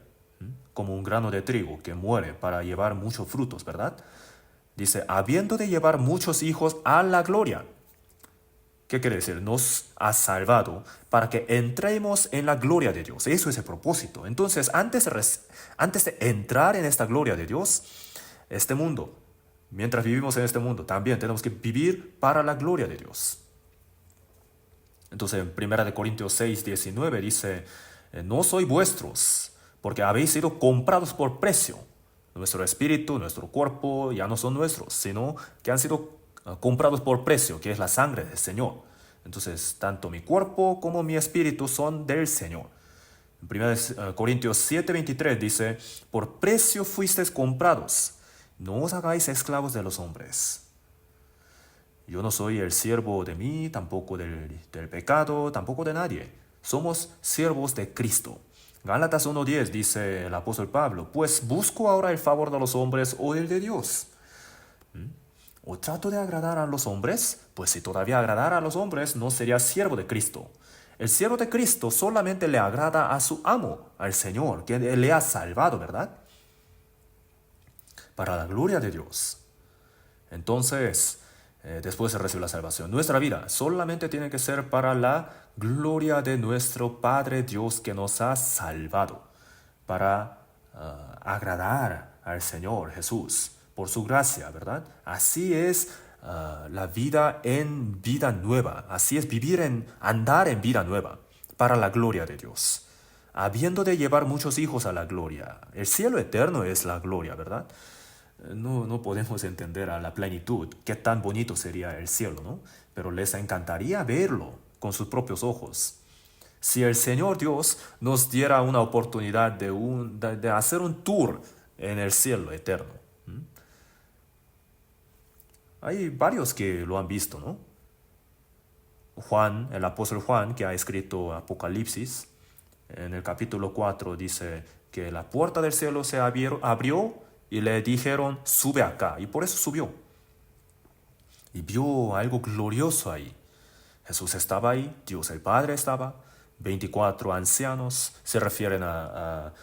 como un grano de trigo que muere para llevar muchos frutos, ¿verdad? Dice, habiendo de llevar muchos hijos a la gloria. ¿Qué quiere decir? Nos ha salvado para que entremos en la gloria de Dios. Eso es el propósito. Entonces, antes de entrar en esta gloria de Dios, este mundo, mientras vivimos en este mundo, también tenemos que vivir para la gloria de Dios. Entonces, en 1 Corintios 6:19 dice, no sois vuestros, porque habéis sido comprados por precio. Nuestro espíritu, nuestro cuerpo ya no son nuestros, sino que han sido comprados por precio, que es la sangre del Señor. Entonces, tanto mi cuerpo como mi espíritu son del Señor. En 1 Corintios 7:23 dice, por precio fuisteis comprados, no os hagáis esclavos de los hombres. Yo no soy el siervo de mí, tampoco del pecado, tampoco de nadie. Somos siervos de Cristo. Gálatas 1:10 dice el apóstol Pablo, pues busco ahora el favor de los hombres o el de Dios. ¿O trato de agradar a los hombres? Pues si todavía agradara a los hombres, no sería siervo de Cristo. El siervo de Cristo solamente le agrada a su amo, al Señor, que le ha salvado, ¿verdad? Para la gloria de Dios. Entonces, después de recibir la salvación, nuestra vida solamente tiene que ser para la gloria de nuestro Padre Dios que nos ha salvado, para agradar al Señor Jesús por su gracia, ¿verdad? Así es la vida en vida nueva, así es andar en vida nueva, para la gloria de Dios, habiendo de llevar muchos hijos a la gloria. El cielo eterno es la gloria, ¿verdad? No podemos entender a la plenitud qué tan bonito sería el cielo, ¿no? Pero les encantaría verlo con sus propios ojos. Si el Señor Dios nos diera una oportunidad de hacer un tour en el cielo eterno. Hay varios que lo han visto, ¿no? Juan, el apóstol Juan, que ha escrito Apocalipsis, en el capítulo 4 dice que la puerta del cielo se abrió y le dijeron, sube acá. Y por eso subió. Y vio algo glorioso ahí. Jesús estaba ahí, Dios el Padre estaba, 24 ancianos, se refieren a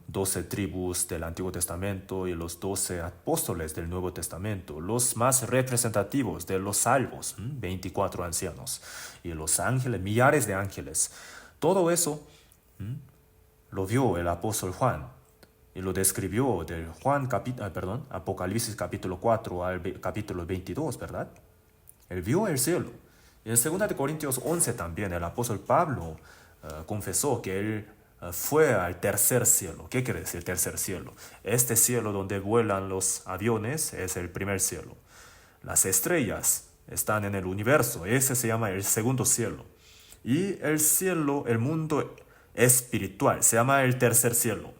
12 tribus del Antiguo Testamento y los 12 apóstoles del Nuevo Testamento, los más representativos de los salvos, 24 ancianos, y los ángeles, millares de ángeles. Todo eso lo vio el apóstol Juan y lo describió del Apocalipsis capítulo 4 al capítulo 22, ¿verdad? Él vio el cielo. Y en 2 Corintios 11 también el apóstol Pablo confesó que él fue al tercer cielo. ¿Qué quiere decir tercer cielo? Este cielo donde vuelan los aviones es el primer cielo. Las estrellas están en el universo. Ese se llama el segundo cielo. Y el cielo, el mundo espiritual, se llama el tercer cielo.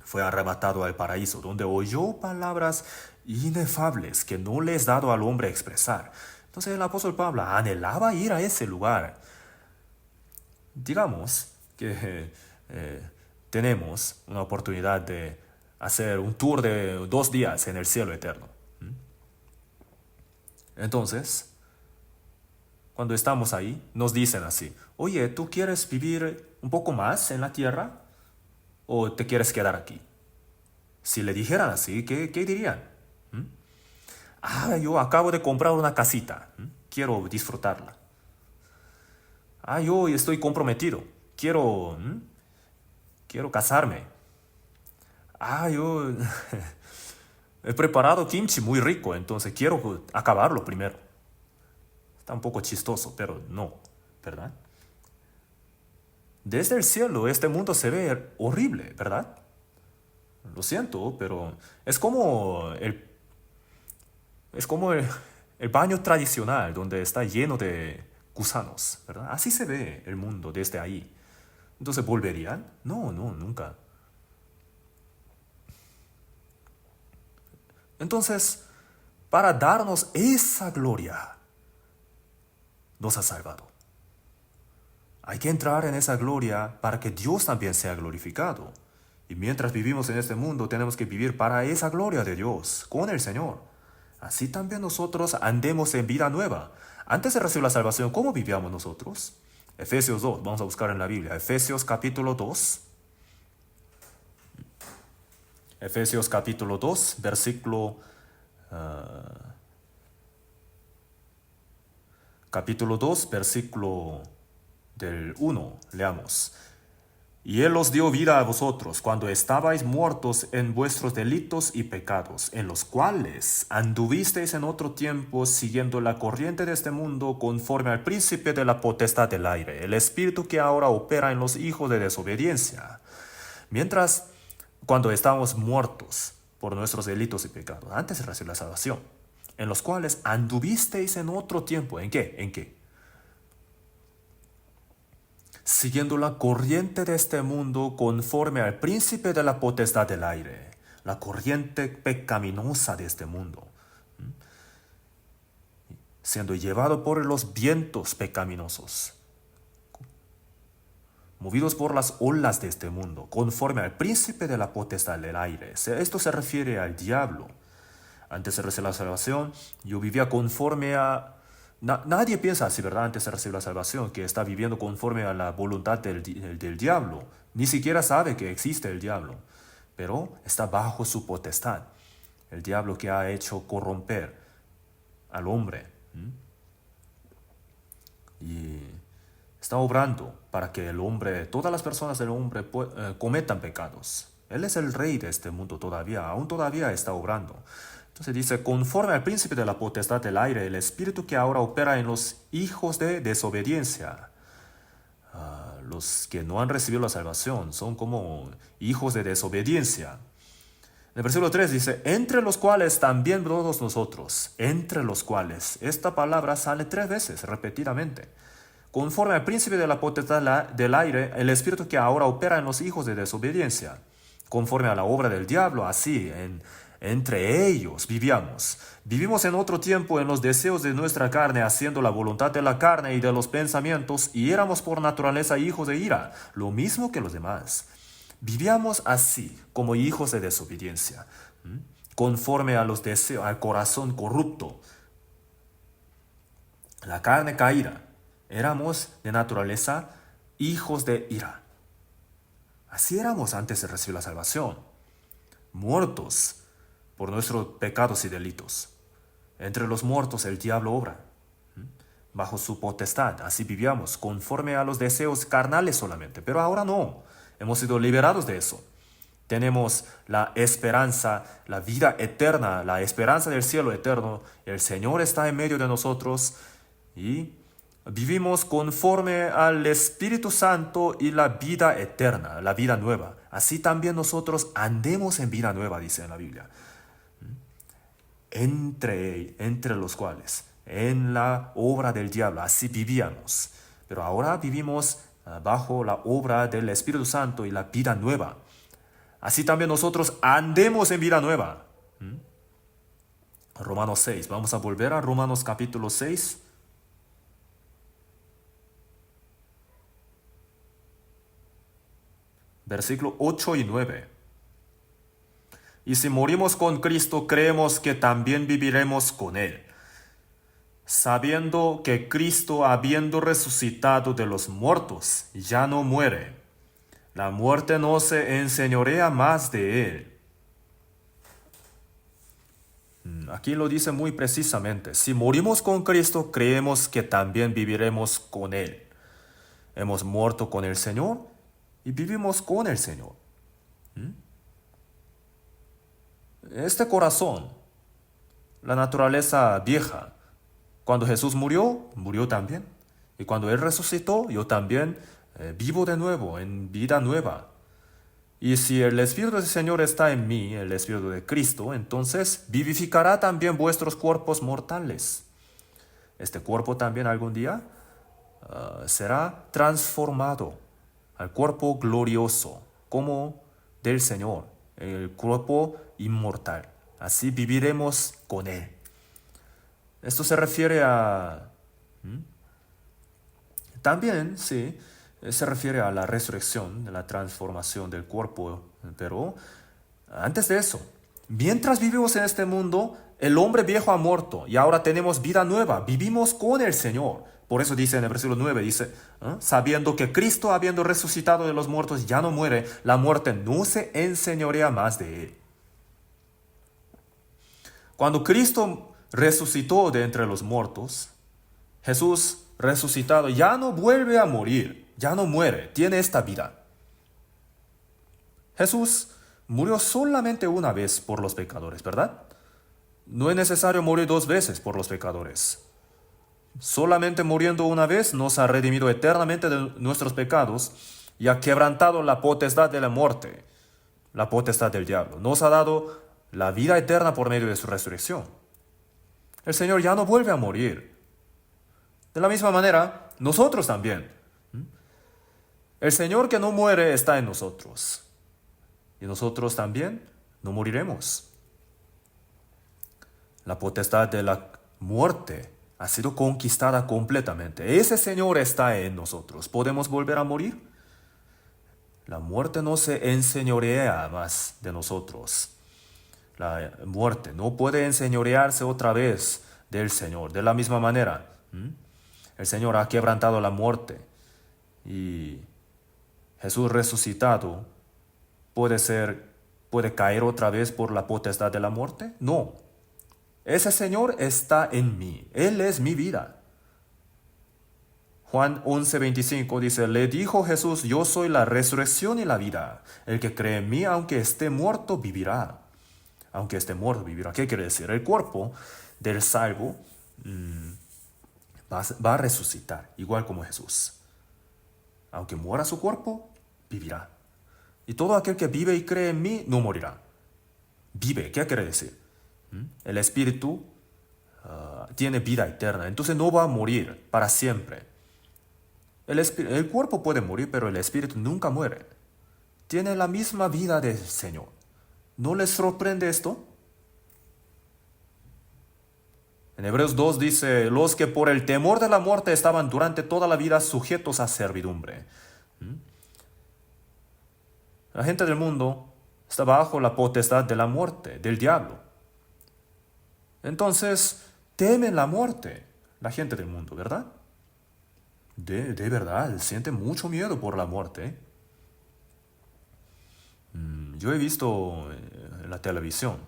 Fue arrebatado al paraíso, donde oyó palabras inefables que no le es dado al hombre expresar. Entonces el apóstol Pablo anhelaba ir a ese lugar. Digamos que tenemos una oportunidad de hacer un tour de 2 días en el cielo eterno. Entonces, cuando estamos ahí, nos dicen así, oye, ¿tú quieres vivir un poco más en la tierra o te quieres quedar aquí? Si le dijeran así, ¿qué dirían? Yo acabo de comprar una casita, quiero disfrutarla. Yo estoy comprometido, quiero casarme. Yo he preparado kimchi muy rico, entonces quiero acabarlo primero. Está un poco chistoso, pero no, ¿verdad? Desde el cielo este mundo se ve horrible, ¿verdad? Lo siento, pero es como el baño tradicional donde está lleno de gusanos, ¿verdad? Así se ve el mundo desde ahí. Entonces, ¿volverían? No, nunca. Entonces, para darnos esa gloria, nos ha salvado. Hay que entrar en esa gloria para que Dios también sea glorificado. Y mientras vivimos en este mundo, tenemos que vivir para esa gloria de Dios, con el Señor. Así también nosotros andemos en vida nueva. Antes de recibir la salvación, ¿cómo vivíamos nosotros? Efesios 2, vamos a buscar en la Biblia. Efesios capítulo 2. Efesios capítulo 2, versículo... capítulo 2, versículo del 1, leamos. Y Él os dio vida a vosotros cuando estabais muertos en vuestros delitos y pecados, en los cuales anduvisteis en otro tiempo siguiendo la corriente de este mundo conforme al príncipe de la potestad del aire, el espíritu que ahora opera en los hijos de desobediencia. Mientras, cuando estábamos muertos por nuestros delitos y pecados, antes de recibir la salvación, en los cuales anduvisteis en otro tiempo. ¿En qué? ¿En qué? Siguiendo la corriente de este mundo conforme al príncipe de la potestad del aire, la corriente pecaminosa de este mundo, siendo llevado por los vientos pecaminosos, movidos por las olas de este mundo, conforme al príncipe de la potestad del aire. Esto se refiere al diablo. Antes de recibir la salvación, yo vivía conforme a... Nadie piensa así, ¿verdad? Antes de recibir la salvación, que está viviendo conforme a la voluntad del diablo. Ni siquiera sabe que existe el diablo, pero está bajo su potestad. El diablo que ha hecho corromper al hombre. Y está obrando para que el hombre, todas las personas del hombre cometan pecados. Él es el rey de este mundo todavía, aún todavía está obrando. Entonces dice, conforme al príncipe de la potestad del aire, el espíritu que ahora opera en los hijos de desobediencia. Los que no han recibido la salvación son como hijos de desobediencia. En el versículo 3 dice, entre los cuales también todos nosotros, entre los cuales, esta palabra sale 3 veces repetidamente. Conforme al príncipe de la potestad del aire, el espíritu que ahora opera en los hijos de desobediencia. Conforme a la obra del diablo, así, entre ellos vivíamos. Vivimos en otro tiempo en los deseos de nuestra carne, haciendo la voluntad de la carne y de los pensamientos, y éramos por naturaleza hijos de ira, lo mismo que los demás. Vivíamos así, como hijos de desobediencia, conforme a los deseos, al corazón corrupto, la carne caída. Éramos de naturaleza hijos de ira. Así éramos antes de recibir la salvación, muertos por nuestros pecados y delitos. Entre los muertos el diablo obra, bajo su potestad. Así vivíamos, conforme a los deseos carnales solamente. Pero ahora no, hemos sido liberados de eso. Tenemos la esperanza, la vida eterna, la esperanza del cielo eterno. El Señor está en medio de nosotros y vivimos conforme al Espíritu Santo y la vida eterna, la vida nueva. Así también nosotros andemos en vida nueva, dice en la Biblia. Entre los cuales, en la obra del diablo, así vivíamos. Pero ahora vivimos bajo la obra del Espíritu Santo y la vida nueva. Así también nosotros andemos en vida nueva. Romanos 6, vamos a volver a Romanos capítulo 6. Versículo 8 y 9. Y si morimos con Cristo, creemos que también viviremos con Él, sabiendo que Cristo, habiendo resucitado de los muertos, ya no muere. La muerte no se enseñorea más de Él. Aquí lo dice muy precisamente. Si morimos con Cristo, creemos que también viviremos con Él. Hemos muerto con el Señor y vivimos con el Señor. Este corazón, la naturaleza vieja, cuando Jesús murió, murió también. Y cuando Él resucitó, yo también vivo de nuevo, en vida nueva. Y si el Espíritu del Señor está en mí, el Espíritu de Cristo, entonces vivificará también vuestros cuerpos mortales. Este cuerpo también algún día será transformado al cuerpo glorioso, como del Señor, el cuerpo inmortal. Así viviremos con Él. Esto se refiere a... También, sí, se refiere a la resurrección, a la transformación del cuerpo Pero antes de eso, mientras vivimos en este mundo, el hombre viejo ha muerto y ahora tenemos vida nueva, vivimos con el Señor. Por eso dice en el versículo 9, dice, sabiendo que Cristo, habiendo resucitado de los muertos, ya no muere, la muerte no se enseñorea más de él. Cuando Cristo resucitó de entre los muertos, Jesús resucitado ya no vuelve a morir, ya no muere, tiene esta vida. Jesús murió solamente una vez por los pecadores, ¿verdad? No es necesario morir dos veces por los pecadores. Solamente muriendo una vez nos ha redimido eternamente de nuestros pecados y ha quebrantado la potestad de la muerte, la potestad del diablo. Nos ha dado la vida eterna por medio de su resurrección. El Señor ya no vuelve a morir. De la misma manera, nosotros también. El Señor que no muere está en nosotros. Y nosotros también no moriremos. La potestad de la muerte ha sido conquistada completamente. Ese Señor está en nosotros. ¿Podemos volver a morir? La muerte no se enseñorea más de nosotros. La muerte no puede enseñorearse otra vez del Señor. De la misma manera, el Señor ha quebrantado la muerte y Jesús resucitado puede caer otra vez por la potestad de la muerte. No. Ese Señor está en mí. Él es mi vida. Juan 11:25 dice, le dijo Jesús, yo soy la resurrección y la vida. El que cree en mí, aunque esté muerto, vivirá. Aunque esté muerto, vivirá. ¿Qué quiere decir? El cuerpo del salvo va a resucitar, igual como Jesús. Aunque muera su cuerpo, vivirá. Y todo aquel que vive y cree en mí, no morirá. Vive, ¿qué quiere decir? El espíritu tiene vida eterna, entonces no va a morir para siempre. El cuerpo puede morir, pero el espíritu nunca muere. Tiene la misma vida del Señor. ¿No les sorprende esto? En Hebreos 2 dice, los que por el temor de la muerte estaban durante toda la vida sujetos a servidumbre. La gente del mundo está bajo la potestad de la muerte, del diablo. Entonces, temen la muerte, la gente del mundo, ¿verdad? De verdad, siente mucho miedo por la muerte. Yo he visto en la televisión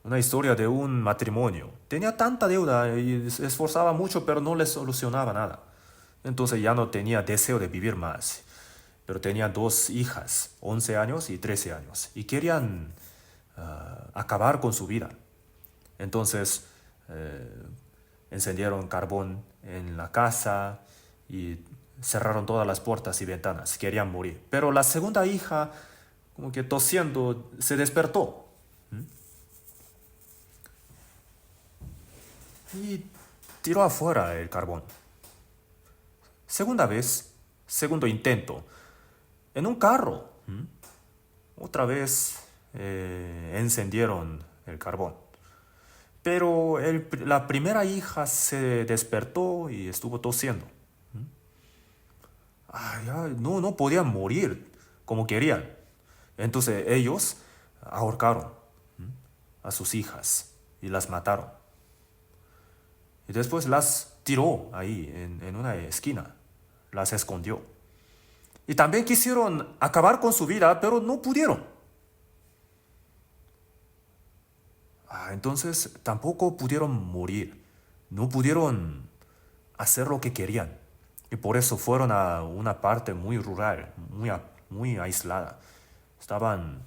una historia de un matrimonio. Tenía tanta deuda y se esforzaba mucho, pero no le solucionaba nada. Entonces ya no tenía deseo de vivir más. Pero tenía dos hijas, 11 años y 13 años, y querían acabar con su vida. Entonces encendieron carbón en la casa y cerraron todas las puertas y ventanas. Querían morir. Pero la segunda hija, como que tosiendo, se despertó. Y tiró afuera el carbón. Segunda vez, segundo intento, en un carro. Otra vez encendieron el carbón. Pero la primera hija se despertó y estuvo tosiendo. No podían morir como querían. Entonces ellos ahorcaron a sus hijas y las mataron. Y después las tiró ahí en una esquina. Las escondió. Y también quisieron acabar con su vida, pero no pudieron. Entonces tampoco pudieron morir. No pudieron hacer lo que querían. Y por eso fueron a una parte muy rural, muy aislada. Estaban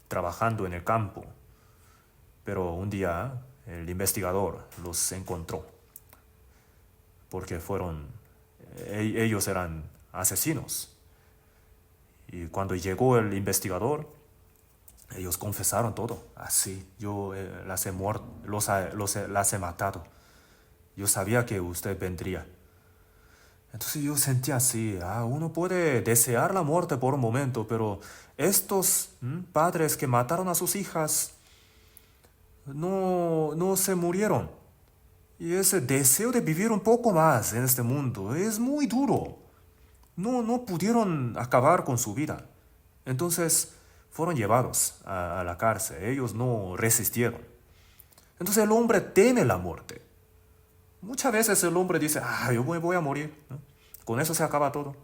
trabajando en el campo. Pero un día el investigador los encontró. Porque ellos eran asesinos. Y cuando llegó el investigador, ellos confesaron todo. Así, yo las he matado. Yo sabía que usted vendría. Entonces yo sentía así, uno puede desear la muerte por un momento, pero estos padres que mataron a sus hijas no se murieron. Y ese deseo de vivir un poco más en este mundo es muy duro. No pudieron acabar con su vida. Entonces fueron llevados a la cárcel. Ellos no resistieron. Entonces el hombre teme la muerte. Muchas veces el hombre dice, yo me voy a morir, ¿no? Con eso se acaba todo.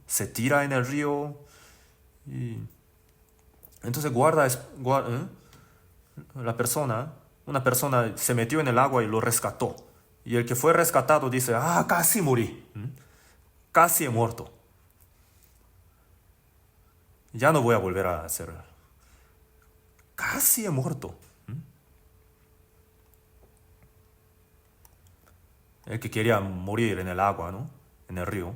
Se tira en el río y entonces una persona se metió en el agua y lo rescató. Y el que fue rescatado dice, casi morí, casi he muerto. Ya no voy a volver a hacer. Casi he muerto. El que quería morir en el agua, ¿no? En el río.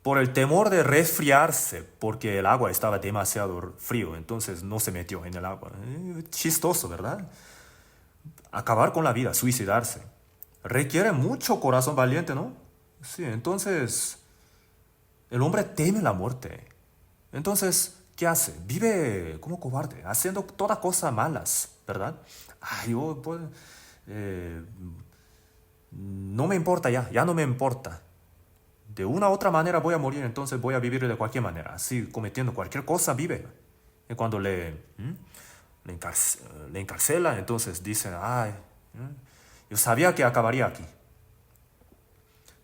Por el temor de resfriarse, porque el agua estaba demasiado frío, entonces no se metió en el agua. Chistoso, ¿verdad? Acabar con la vida, suicidarse. Requiere mucho corazón valiente, ¿no? Sí, entonces el hombre teme la muerte. Entonces, ¿qué hace? Vive como cobarde, haciendo todas cosas malas, ¿verdad? No me importa ya no me importa. De una u otra manera voy a morir, entonces voy a vivir de cualquier manera. Así, cometiendo cualquier cosa, vive. Y cuando le encarcela, entonces dice, yo sabía que acabaría aquí.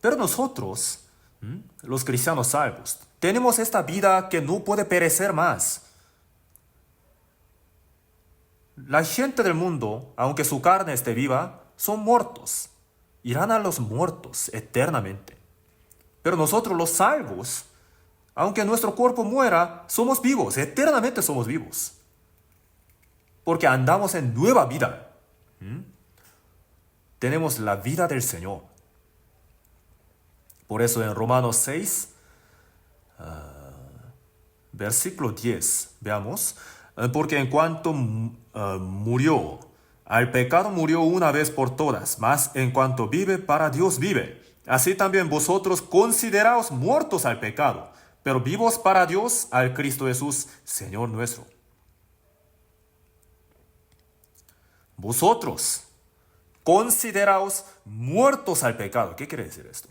Pero nosotros, los cristianos salvos, tenemos esta vida que no puede perecer más. La gente del mundo, aunque su carne esté viva, son muertos. Irán a los muertos eternamente. Pero nosotros los salvos, aunque nuestro cuerpo muera, somos vivos, eternamente somos vivos. Porque andamos en nueva vida. Tenemos la vida del Señor. Por eso en Romanos 6, versículo 10, veamos. Porque en cuanto murió, al pecado murió una vez por todas, mas en cuanto vive, para Dios vive. Así también vosotros consideraos muertos al pecado, pero vivos para Dios, al Cristo Jesús, Señor nuestro. Vosotros consideraos muertos al pecado. ¿Qué quiere decir esto?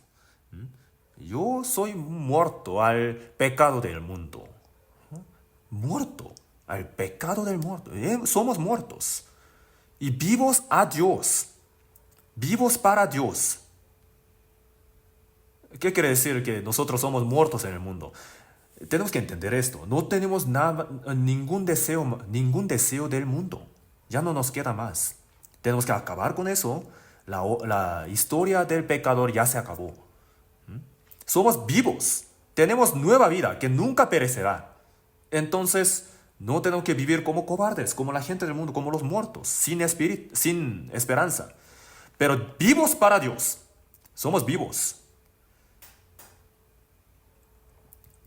Yo soy muerto al pecado del mundo. Muerto al pecado del mundo. Somos muertos. Y vivos a Dios. Vivos para Dios. ¿Qué quiere decir que nosotros somos muertos en el mundo? Tenemos que entender esto. No tenemos ningún deseo del mundo. Ya no nos queda más. Tenemos que acabar con eso. La historia del pecador ya se acabó. Somos vivos. Tenemos nueva vida que nunca perecerá. Entonces, no tenemos que vivir como cobardes, como la gente del mundo, como los muertos, sin esperanza. Pero vivos para Dios. Somos vivos.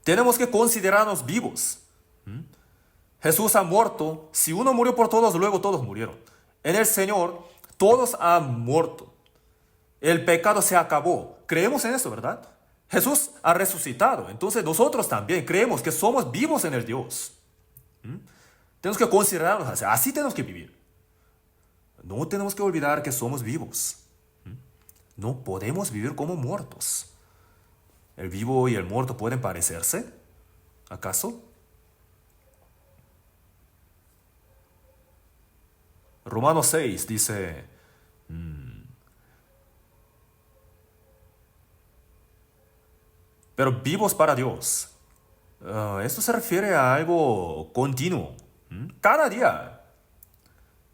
Tenemos que considerarnos vivos. Jesús ha muerto. Si uno murió por todos, luego todos murieron. En el Señor, todos han muerto. El pecado se acabó. Creemos en eso, ¿verdad? Jesús ha resucitado. Entonces nosotros también creemos que somos vivos en el Dios. Tenemos que considerarnos así. Así tenemos que vivir. No tenemos que olvidar que somos vivos. No podemos vivir como muertos. ¿El vivo y el muerto pueden parecerse? ¿Acaso? Romanos 6 dice, pero vivos para Dios. Esto se refiere a algo continuo. Cada día.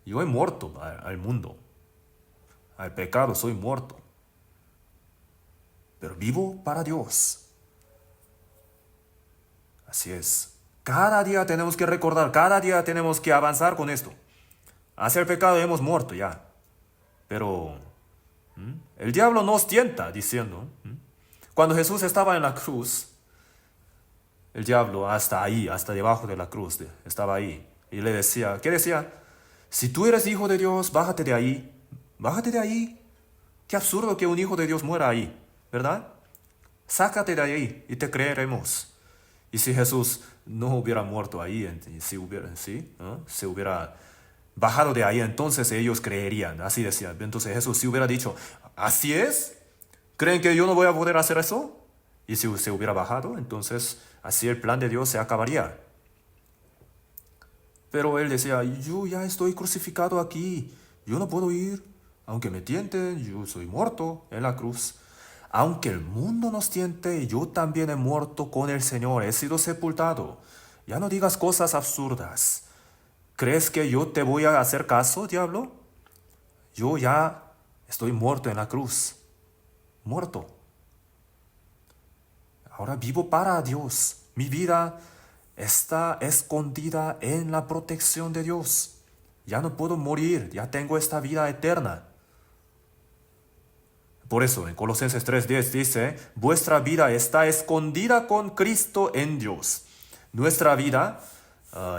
Yo he muerto al mundo. Al pecado soy muerto. Pero vivo para Dios. Así es. Cada día tenemos que recordar, cada día tenemos que avanzar con esto. Hacia el pecado hemos muerto ya. Pero el diablo nos tienta diciendo, cuando Jesús estaba en la cruz, el diablo hasta ahí, hasta debajo de la cruz, estaba ahí. Y le decía, ¿qué decía? Si tú eres hijo de Dios, bájate de ahí. Bájate de ahí. Qué absurdo que un hijo de Dios muera ahí, ¿verdad? Sácate de ahí y te creeremos. Y si Jesús no hubiera muerto ahí, se hubiera bajado de ahí, entonces ellos creerían. Así decía. Entonces Jesús si hubiera dicho, ¿así es? ¿Creen que yo no voy a poder hacer eso? Y si se hubiera bajado, entonces así el plan de Dios se acabaría. Pero él decía, yo ya estoy crucificado aquí, yo no puedo ir, aunque me tienten, yo soy muerto en la cruz. Aunque el mundo nos tiente, yo también he muerto con el Señor, he sido sepultado. Ya no digas cosas absurdas. ¿Crees que yo te voy a hacer caso, diablo? Yo ya estoy muerto en la cruz, muerto. Ahora vivo para Dios. Mi vida está escondida en la protección de Dios. Ya no puedo morir, ya tengo esta vida eterna. Por eso en Colosenses 3:10 dice, vuestra vida está escondida con Cristo en Dios. Nuestra vida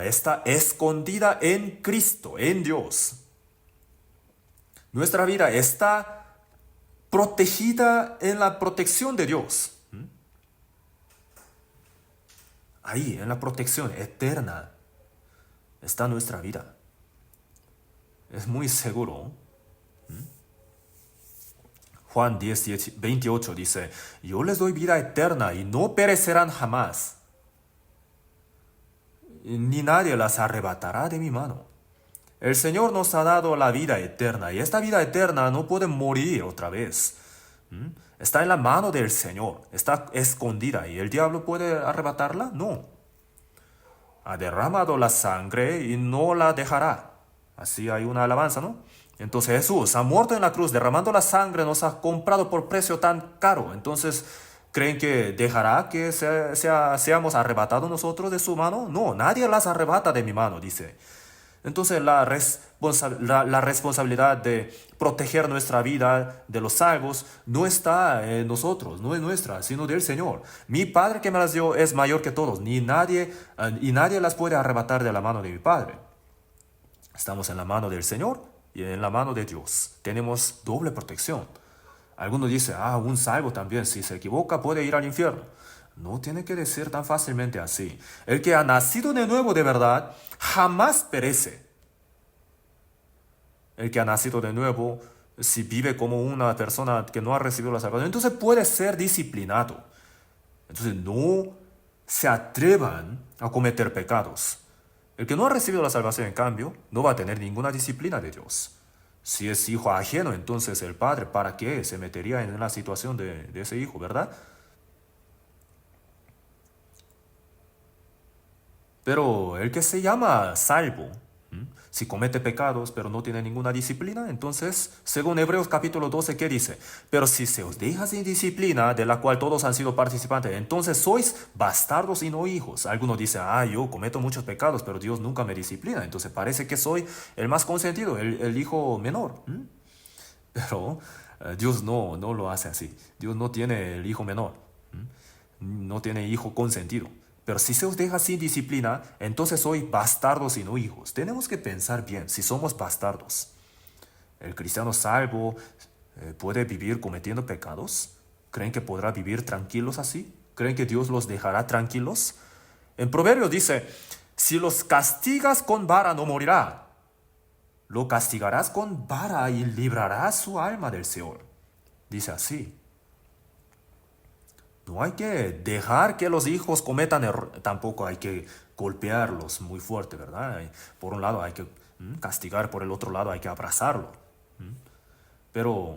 está escondida en Cristo, en Dios. Nuestra vida está protegida en la protección de Dios. Ahí, en la protección eterna, está nuestra vida. Es muy seguro. Juan 10:28 dice, yo les doy vida eterna y no perecerán jamás, ni nadie las arrebatará de mi mano. El Señor nos ha dado la vida eterna y esta vida eterna no puede morir otra vez. Está en la mano del Señor, está escondida y el diablo puede arrebatarla, no. Ha derramado la sangre y no la dejará. Así hay una alabanza, ¿no? Entonces Jesús ha muerto en la cruz, derramando la sangre, nos ha comprado por precio tan caro. Entonces, ¿creen que dejará que seamos arrebatados nosotros de su mano? No, nadie las arrebata de mi mano, dice. Entonces la responsabilidad de proteger nuestra vida de los salvos no está en nosotros, no es nuestra, sino del Señor. Mi Padre que me las dio es mayor que todos, y nadie las puede arrebatar de la mano de mi Padre. Estamos en la mano del Señor y en la mano de Dios. Tenemos doble protección. Algunos dicen, un salvo también, si se equivoca puede ir al infierno. No tiene que decir tan fácilmente así. El que ha nacido de nuevo de verdad jamás perece. El que ha nacido de nuevo, si vive como una persona que no ha recibido la salvación, entonces puede ser disciplinado. Entonces no se atrevan a cometer pecados. El que no ha recibido la salvación, en cambio, no va a tener ninguna disciplina de Dios. Si es hijo ajeno, entonces el padre, ¿para qué se metería en la situación de ese hijo, verdad? Pero el que se llama salvo, si comete pecados pero no tiene ninguna disciplina, entonces, según Hebreos capítulo 12, ¿qué dice? Pero si se os deja sin disciplina, de la cual todos han sido participantes, entonces sois bastardos y no hijos. Algunos dicen, yo cometo muchos pecados, pero Dios nunca me disciplina, entonces parece que soy el más consentido, el hijo menor. Pero Dios no lo hace así. Dios no tiene el hijo menor, no tiene hijo consentido. Pero si se os deja sin disciplina, entonces sois bastardos y no hijos. Tenemos que pensar bien si somos bastardos. ¿El cristiano salvo puede vivir cometiendo pecados? ¿Creen que podrá vivir tranquilos así? ¿Creen que Dios los dejará tranquilos? En Proverbios dice, si los castigas con vara no morirá. Lo castigarás con vara y librarás su alma del Seol. Dice así. No hay que dejar que los hijos cometan errores, tampoco hay que golpearlos muy fuerte, ¿verdad? Por un lado hay que castigar, por el otro lado hay que abrazarlo. Pero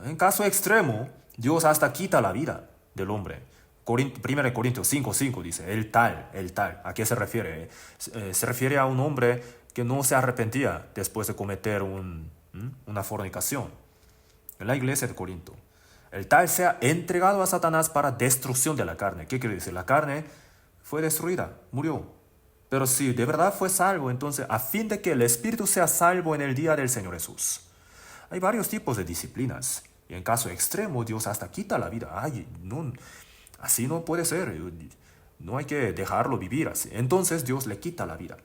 en caso extremo, Dios hasta quita la vida del hombre. 1 Corintios 5:5 dice, el tal. ¿A qué se refiere? Se refiere a un hombre que no se arrepentía después de cometer una fornicación. En la iglesia de Corinto. El tal sea entregado a Satanás para destrucción de la carne. ¿Qué quiere decir? La carne fue destruida, murió. Pero si de verdad fue salvo, entonces a fin de que el espíritu sea salvo en el día del Señor Jesús. Hay varios tipos de disciplinas. Y en caso extremo, Dios hasta quita la vida. Así no puede ser. No hay que dejarlo vivir así. Entonces Dios le quita la vida.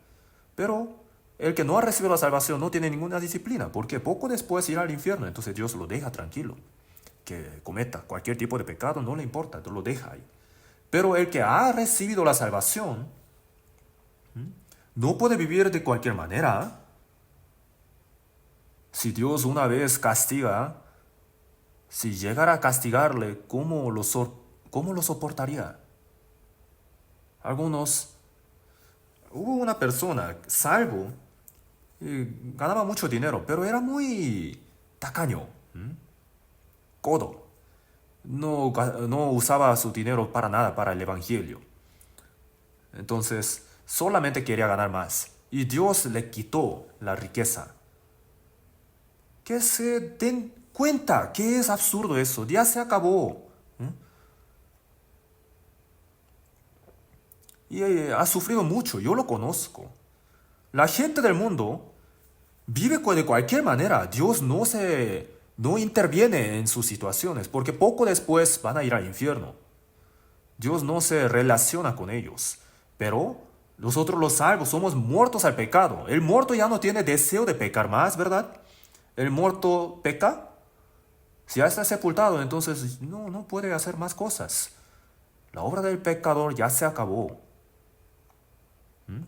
Pero el que no ha recibido la salvación no tiene ninguna disciplina, porque poco después irá al infierno. Entonces Dios lo deja tranquilo. Que cometa cualquier tipo de pecado, no le importa, lo deja ahí. Pero el que ha recibido la salvación no puede vivir de cualquier manera. Si Dios una vez castiga, si llegara a castigarle, ¿cómo lo soportaría? Hubo una persona salvo y ganaba mucho dinero, pero era muy tacaño, codo. No usaba su dinero para nada, para el evangelio. Entonces, solamente quería ganar más. Y Dios le quitó la riqueza. Que se den cuenta que es absurdo eso. Ya se acabó. Y ha sufrido mucho, yo lo conozco. La gente del mundo vive de cualquier manera. Dios no interviene en sus situaciones, porque poco después van a ir al infierno. Dios no se relaciona con ellos. Pero nosotros los salvos somos muertos al pecado. El muerto ya no tiene deseo de pecar más, ¿verdad? El muerto peca. Si ya está sepultado, entonces no puede hacer más cosas. La obra del pecador ya se acabó.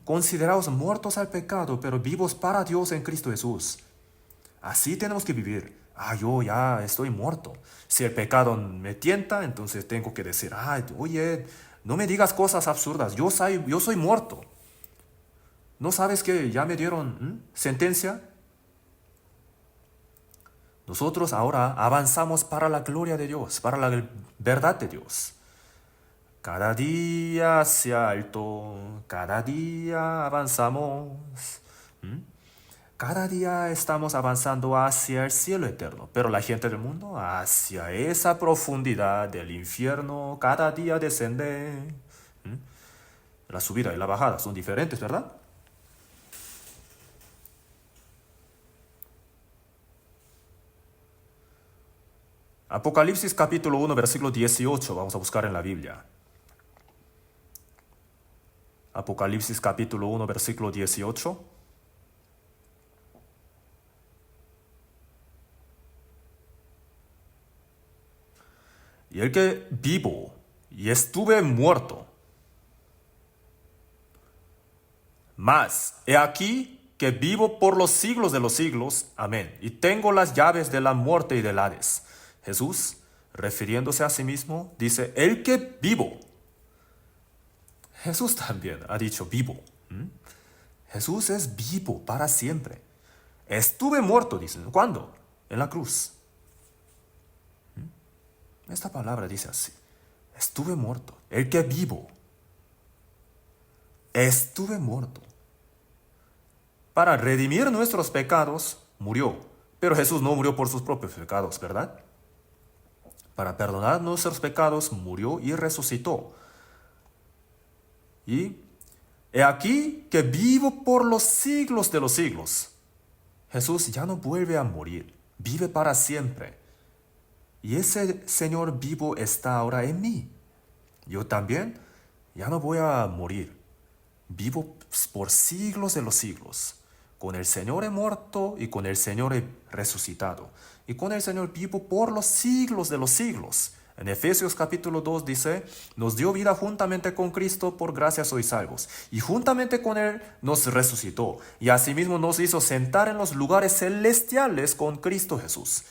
Considerados muertos al pecado, pero vivos para Dios en Cristo Jesús. Así tenemos que vivir. Yo ya estoy muerto. Si el pecado me tienta, entonces tengo que decir, oye, no me digas cosas absurdas. Yo soy muerto. ¿No sabes que ya me dieron sentencia? Nosotros ahora avanzamos para la gloria de Dios, para la verdad de Dios. Cada día hacia alto, cada día avanzamos. Cada día estamos avanzando hacia el cielo eterno, pero la gente del mundo hacia esa profundidad del infierno cada día descende. La subida y la bajada son diferentes, ¿verdad? Apocalipsis capítulo 1, versículo 18, vamos a buscar en la Biblia. Apocalipsis capítulo 1, versículo 18. Y el que vivo y estuve muerto, mas he aquí que vivo por los siglos de los siglos, amén, y tengo las llaves de la muerte y del Hades. Jesús, refiriéndose a sí mismo, dice, el que vivo. Jesús también ha dicho vivo. Jesús es vivo para siempre. Estuve muerto, dicen. ¿Cuándo? En la cruz. Esta palabra dice así. Estuve muerto. El que vivo. Estuve muerto. Para redimir nuestros pecados, murió. Pero Jesús no murió por sus propios pecados, ¿verdad? Para perdonar nuestros pecados, murió y resucitó. Y he aquí que vivo por los siglos de los siglos. Jesús ya no vuelve a morir, vive para siempre. Y ese Señor vivo está ahora en mí. Yo también ya no voy a morir, vivo por siglos de los siglos. Con el Señor he muerto y con el Señor he resucitado. Y con el Señor vivo por los siglos de los siglos. En Efesios capítulo 2 dice, nos dio vida juntamente con Cristo, por gracia sois salvos. Y juntamente con Él nos resucitó. Y asimismo nos hizo sentar en los lugares celestiales con Cristo Jesús.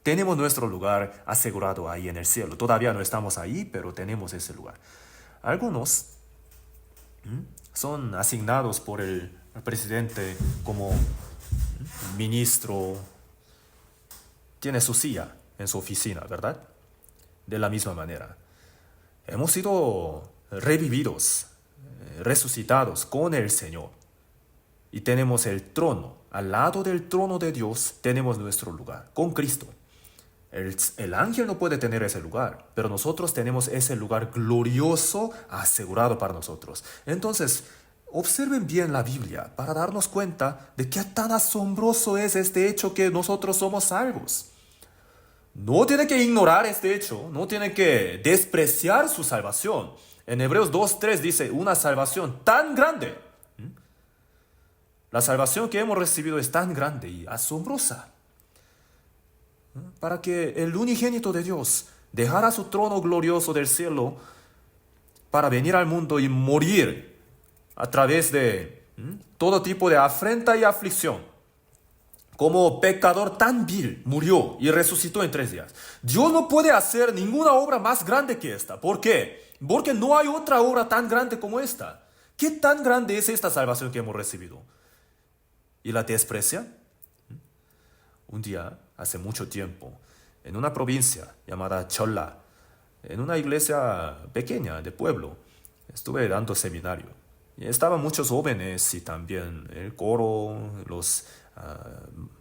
Tenemos nuestro lugar asegurado ahí en el cielo. Todavía no estamos ahí, pero tenemos ese lugar. Algunos son asignados por el presidente como ministro. Tiene su silla en su oficina, ¿verdad? De la misma manera, hemos sido revividos, resucitados con el Señor. Y tenemos el trono. Al lado del trono de Dios tenemos nuestro lugar, con Cristo. El ángel no puede tener ese lugar, pero nosotros tenemos ese lugar glorioso asegurado para nosotros. Entonces, observen bien la Biblia para darnos cuenta de qué tan asombroso es este hecho que nosotros somos salvos. No tiene que ignorar este hecho, no tiene que despreciar su salvación. En Hebreos 2:3 dice, una salvación tan grande. La salvación que hemos recibido es tan grande y asombrosa. Para que el unigénito de Dios dejara su trono glorioso del cielo para venir al mundo y morir a través de todo tipo de afrenta y aflicción. Como pecador tan vil, murió y resucitó en 3 días. Dios no puede hacer ninguna obra más grande que esta. ¿Por qué? Porque no hay otra obra tan grande como esta. ¿Qué tan grande es esta salvación que hemos recibido? ¿Y la desprecia? Un día, hace mucho tiempo, en una provincia llamada Cholla, en una iglesia pequeña de pueblo, estuve dando seminario. Y estaban muchos jóvenes y también el coro, los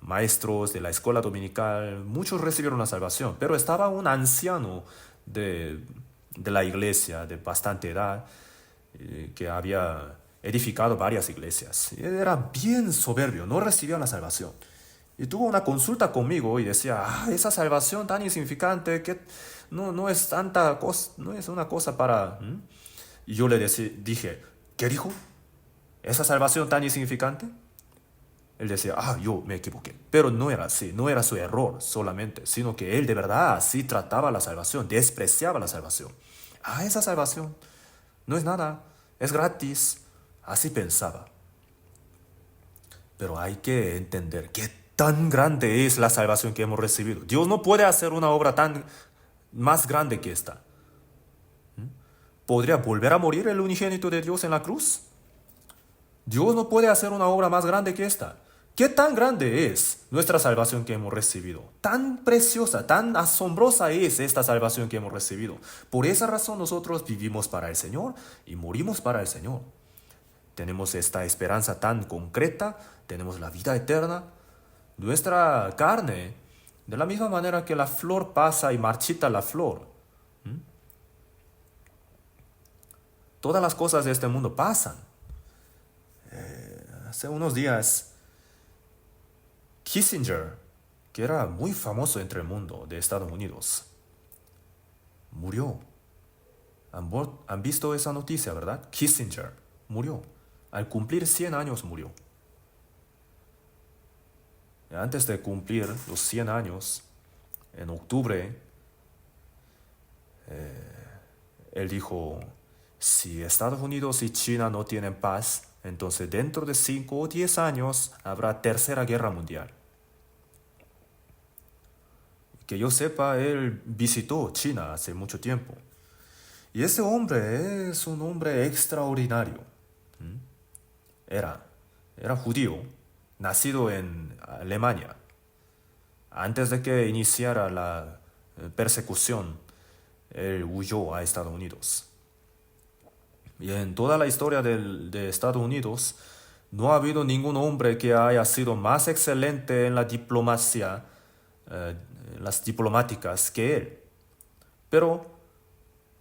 maestros de la escuela dominical. Muchos recibieron la salvación, pero estaba un anciano de la iglesia de bastante edad que había edificado varias iglesias. Y él era bien soberbio, no recibía la salvación. Y tuvo una consulta conmigo y decía, esa salvación tan insignificante que no es tanta cosa, no es una cosa para... Y yo le dije, ¿qué dijo? ¿Esa salvación tan insignificante? Él decía, yo me equivoqué. Pero no era así, no era su error solamente, sino que él de verdad así trataba la salvación, despreciaba la salvación. Esa salvación no es nada, es gratis. Así pensaba. Pero hay que entender qué tan grande es la salvación que hemos recibido. Dios no puede hacer una obra tan más grande que esta. ¿Podría volver a morir el unigénito de Dios en la cruz? Dios no puede hacer una obra más grande que esta. ¿Qué tan grande es nuestra salvación que hemos recibido? Tan preciosa, tan asombrosa es esta salvación que hemos recibido. Por esa razón nosotros vivimos para el Señor y morimos para el Señor. Tenemos esta esperanza tan concreta, tenemos la vida eterna. Nuestra carne, de la misma manera que la flor pasa y marchita la flor. Todas las cosas de este mundo pasan. Hace unos días, Kissinger, que era muy famoso entre el mundo de Estados Unidos, murió. ¿Han visto esa noticia, verdad? Kissinger murió. Al cumplir 100 años murió. Antes de cumplir los 100 años, en octubre, él dijo, si Estados Unidos y China no tienen paz, entonces dentro de 5 o 10 años habrá tercera guerra mundial. Que yo sepa, él visitó China hace mucho tiempo. Y ese hombre es un hombre extraordinario. Era judío, nacido en Alemania. Antes de que iniciara la persecución, él huyó a Estados Unidos. Y en toda la historia de Estados Unidos, no ha habido ningún hombre que haya sido más excelente en la diplomacia, las diplomáticas que él. Pero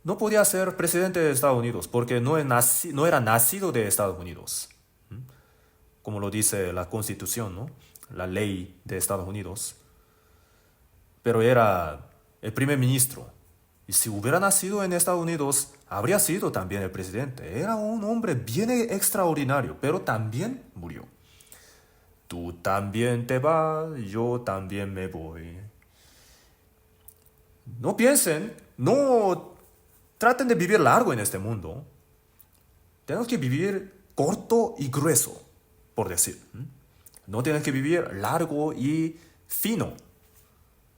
no podía ser presidente de Estados Unidos porque no era nacido de Estados Unidos. Como lo dice la Constitución, ¿no? La ley de Estados Unidos. Pero era el primer ministro. Y si hubiera nacido en Estados Unidos, habría sido también el presidente. Era un hombre bien extraordinario, pero también murió. Tú también te vas, yo también me voy. No piensen, no traten de vivir largo en este mundo. Tenemos que vivir corto y grueso, por decir. No tenemos que vivir largo y fino.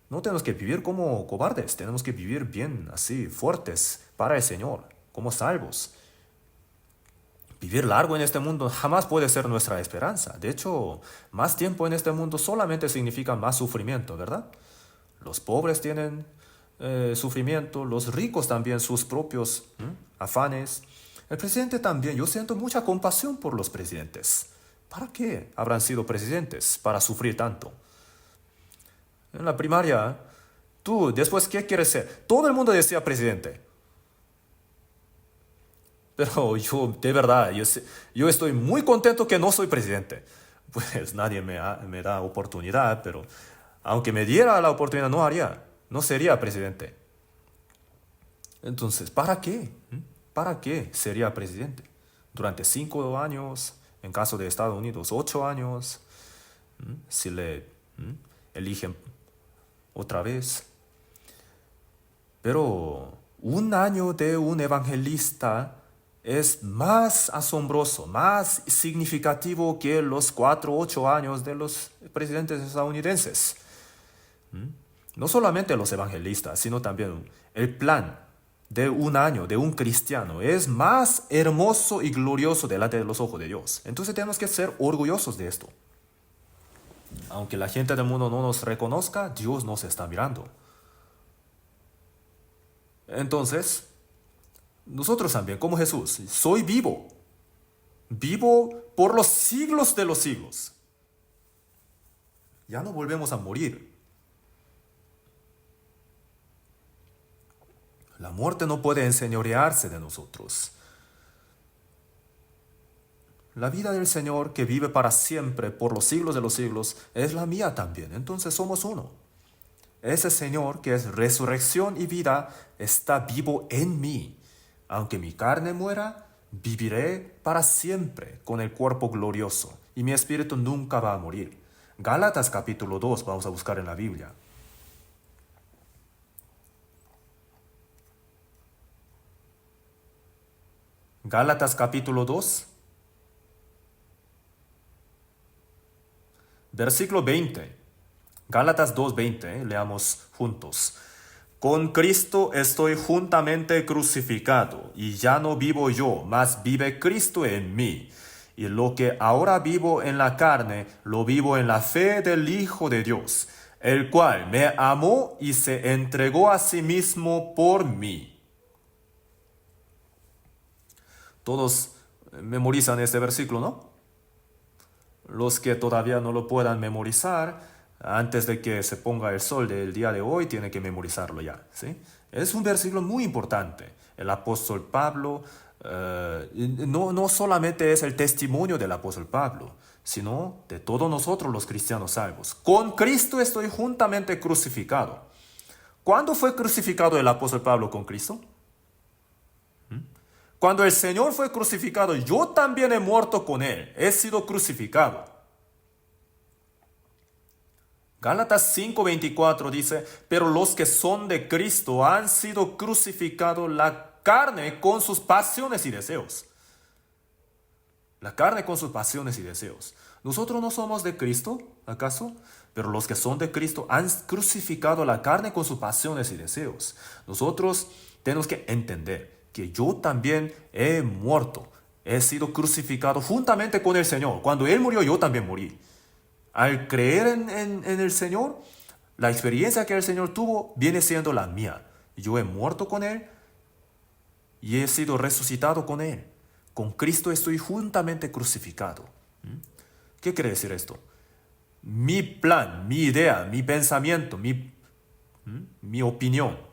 No tenemos que vivir como cobardes, tenemos que vivir bien, así, fuertes, para el Señor, como salvos. Vivir largo en este mundo jamás puede ser nuestra esperanza. De hecho, más tiempo en este mundo solamente significa más sufrimiento, ¿verdad? Los pobres tienen sufrimiento, los ricos también sus propios afanes. El presidente también, yo siento mucha compasión por los presidentes. ¿Para qué habrán sido presidentes? Para sufrir tanto. En la primaria, tú, después, ¿qué quieres ser? Todo el mundo decía presidente. Pero yo, de verdad, yo estoy muy contento que no soy presidente. Pues nadie me da oportunidad, pero aunque me diera la oportunidad, no haría. No sería presidente. Entonces, ¿para qué? ¿Para qué sería presidente? Durante 5 años, en caso de Estados Unidos, 8 años, si le eligen otra vez. Pero un año de un evangelista es más asombroso, más significativo que los 4 o 8 años de los presidentes estadounidenses. No solamente los evangelistas, sino también el plan de un año, de un cristiano, es más hermoso y glorioso delante de los ojos de Dios. Entonces tenemos que ser orgullosos de esto. Aunque la gente del mundo no nos reconozca, Dios nos está mirando. Entonces, nosotros también, como Jesús, soy vivo. Vivo por los siglos de los siglos. Ya no volvemos a morir. La muerte no puede enseñorearse de nosotros. La vida del Señor que vive para siempre por los siglos de los siglos es la mía también. Entonces somos uno. Ese Señor que es resurrección y vida está vivo en mí. Aunque mi carne muera, viviré para siempre con el cuerpo glorioso y mi espíritu nunca va a morir. Gálatas capítulo 2 vamos a buscar en la Biblia. Gálatas capítulo 2, versículo 20. Gálatas 2:20, leamos juntos. Con Cristo estoy juntamente crucificado, y ya no vivo yo, mas vive Cristo en mí. Y lo que ahora vivo en la carne, lo vivo en la fe del Hijo de Dios, el cual me amó y se entregó a sí mismo por mí. Todos memorizan este versículo, ¿no? Los que todavía no lo puedan memorizar, antes de que se ponga el sol del día de hoy, tienen que memorizarlo ya, ¿sí? Es un versículo muy importante. El apóstol Pablo no solamente es el testimonio del apóstol Pablo, sino de todos nosotros los cristianos salvos. Con Cristo estoy juntamente crucificado. ¿Cuándo fue crucificado el apóstol Pablo con Cristo? Cuando el Señor fue crucificado, yo también he muerto con Él. He sido crucificado. Gálatas 5:24 dice, pero los que son de Cristo han sido crucificados la carne con sus pasiones y deseos. La carne con sus pasiones y deseos. ¿Nosotros no somos de Cristo, acaso? Pero los que son de Cristo han crucificado la carne con sus pasiones y deseos. Nosotros tenemos que entender que yo también he muerto. He sido crucificado juntamente con el Señor. Cuando Él murió, yo también morí. Al creer en el Señor, la experiencia que el Señor tuvo viene siendo la mía. Yo he muerto con Él y he sido resucitado con Él. Con Cristo estoy juntamente crucificado. ¿Qué quiere decir esto? Mi plan, mi idea, mi pensamiento, mi opinión,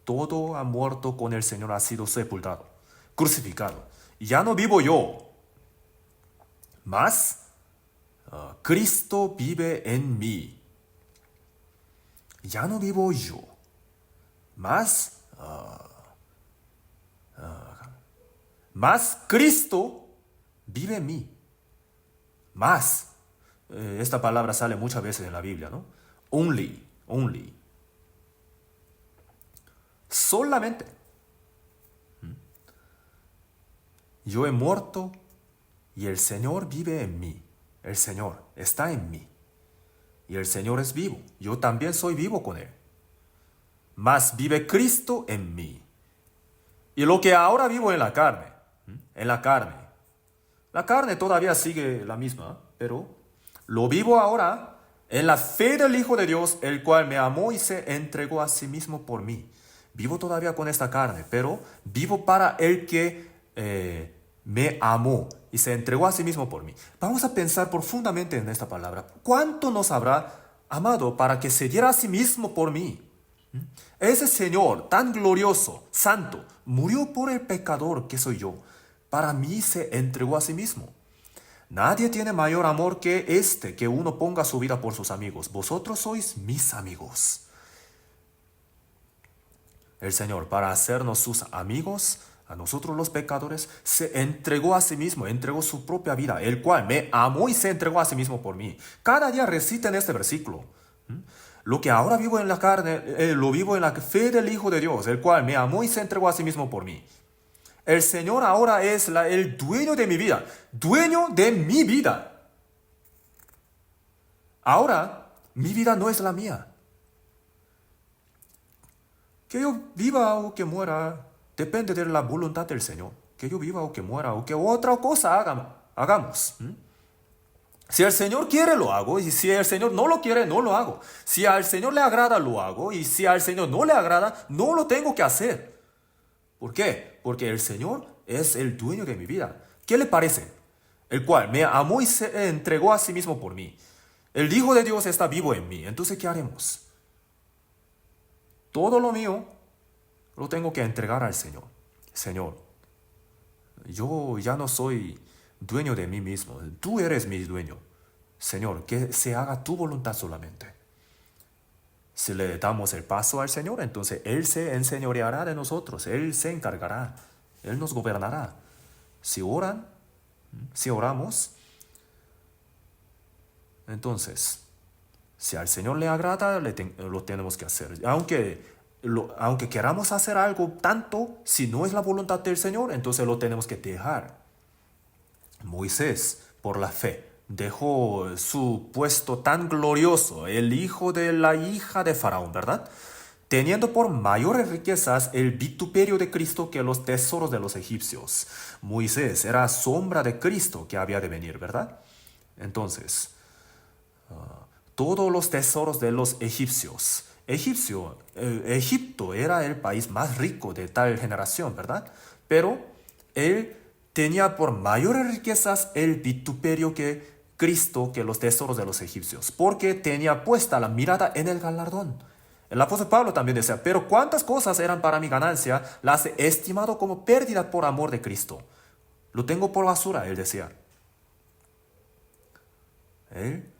todo ha muerto con el Señor, ha sido sepultado, crucificado. Y ya no vivo yo, mas Cristo vive en mí. Ya no vivo yo, mas Cristo vive en mí. Más. Esta palabra sale muchas veces en la Biblia, ¿no? Only. Solamente. Yo he muerto y el Señor vive en mí. El Señor está en mí. Y el Señor es vivo. Yo también soy vivo con Él. Mas vive Cristo en mí. Y lo que ahora vivo en la carne. La carne todavía sigue la misma, pero lo vivo ahora en la fe del Hijo de Dios, el cual me amó y se entregó a sí mismo por mí. Vivo todavía con esta carne, pero vivo para el que me amó y se entregó a sí mismo por mí. Vamos a pensar profundamente en esta palabra. ¿Cuánto nos habrá amado para que se diera a sí mismo por mí? Ese Señor tan glorioso, santo, murió por el pecador que soy yo. Para mí se entregó a sí mismo. Nadie tiene mayor amor que este, que uno ponga su vida por sus amigos. Vosotros sois mis amigos. El Señor, para hacernos sus amigos, a nosotros los pecadores, se entregó a sí mismo, entregó su propia vida, el cual me amó y se entregó a sí mismo por mí. Cada día reciten este versículo. Lo que ahora vivo en la carne, lo vivo en la fe del Hijo de Dios, el cual me amó y se entregó a sí mismo por mí. El Señor ahora es el dueño de mi vida, dueño de mi vida. Ahora, mi vida no es la mía. Que yo viva o que muera depende de la voluntad del Señor. Que yo viva o que muera o que otra cosa hagamos. Si el Señor quiere, lo hago. Y si el Señor no lo quiere, no lo hago. Si al Señor le agrada, lo hago. Y si al Señor no le agrada, no lo tengo que hacer. ¿Por qué? Porque el Señor es el dueño de mi vida. ¿Qué le parece? El cual me amó y se entregó a sí mismo por mí. El Hijo de Dios está vivo en mí. Entonces, ¿qué haremos? Todo lo mío lo tengo que entregar al Señor. Señor, yo ya no soy dueño de mí mismo. Tú eres mi dueño. Señor, que se haga tu voluntad solamente. Si le damos el paso al Señor, entonces Él se enseñoreará de nosotros. Él se encargará. Él nos gobernará. Si oramos, entonces, si al Señor le agrada, lo tenemos que hacer. Aunque queramos hacer algo tanto, si no es la voluntad del Señor, entonces lo tenemos que dejar. Moisés, por la fe, dejó su puesto tan glorioso, el hijo de la hija de Faraón, ¿verdad? Teniendo por mayores riquezas el vituperio de Cristo que los tesoros de los egipcios. Moisés era sombra de Cristo que había de venir, ¿verdad? Entonces, todos los tesoros de los egipcios. Egipto era el país más rico de tal generación, ¿verdad? Pero él tenía por mayores riquezas el vituperio que Cristo, que los tesoros de los egipcios, porque tenía puesta la mirada en el galardón. El apóstol Pablo también decía, pero cuántas cosas eran para mi ganancia, las he estimado como pérdida por amor de Cristo. Lo tengo por basura, él decía. Él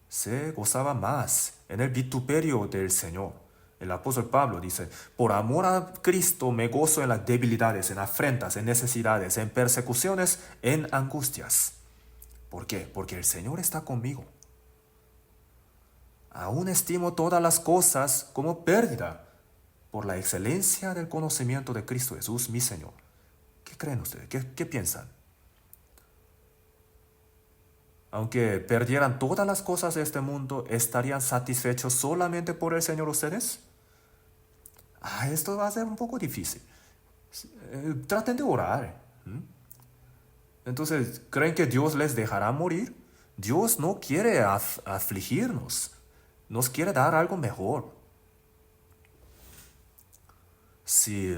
se gozaba más en el vituperio del Señor. El apóstol Pablo dice, por amor a Cristo me gozo en las debilidades, en afrentas, en necesidades, en persecuciones, en angustias. ¿Por qué? Porque el Señor está conmigo. Aún estimo todas las cosas como pérdida por la excelencia del conocimiento de Cristo Jesús, mi Señor. ¿Qué creen ustedes? ¿Qué piensan? Aunque perdieran todas las cosas de este mundo, ¿estarían satisfechos solamente por el Señor ustedes? Esto va a ser un poco difícil. Traten de orar. Entonces, ¿creen que Dios les dejará morir? Dios no quiere afligirnos. Nos quiere dar algo mejor. Si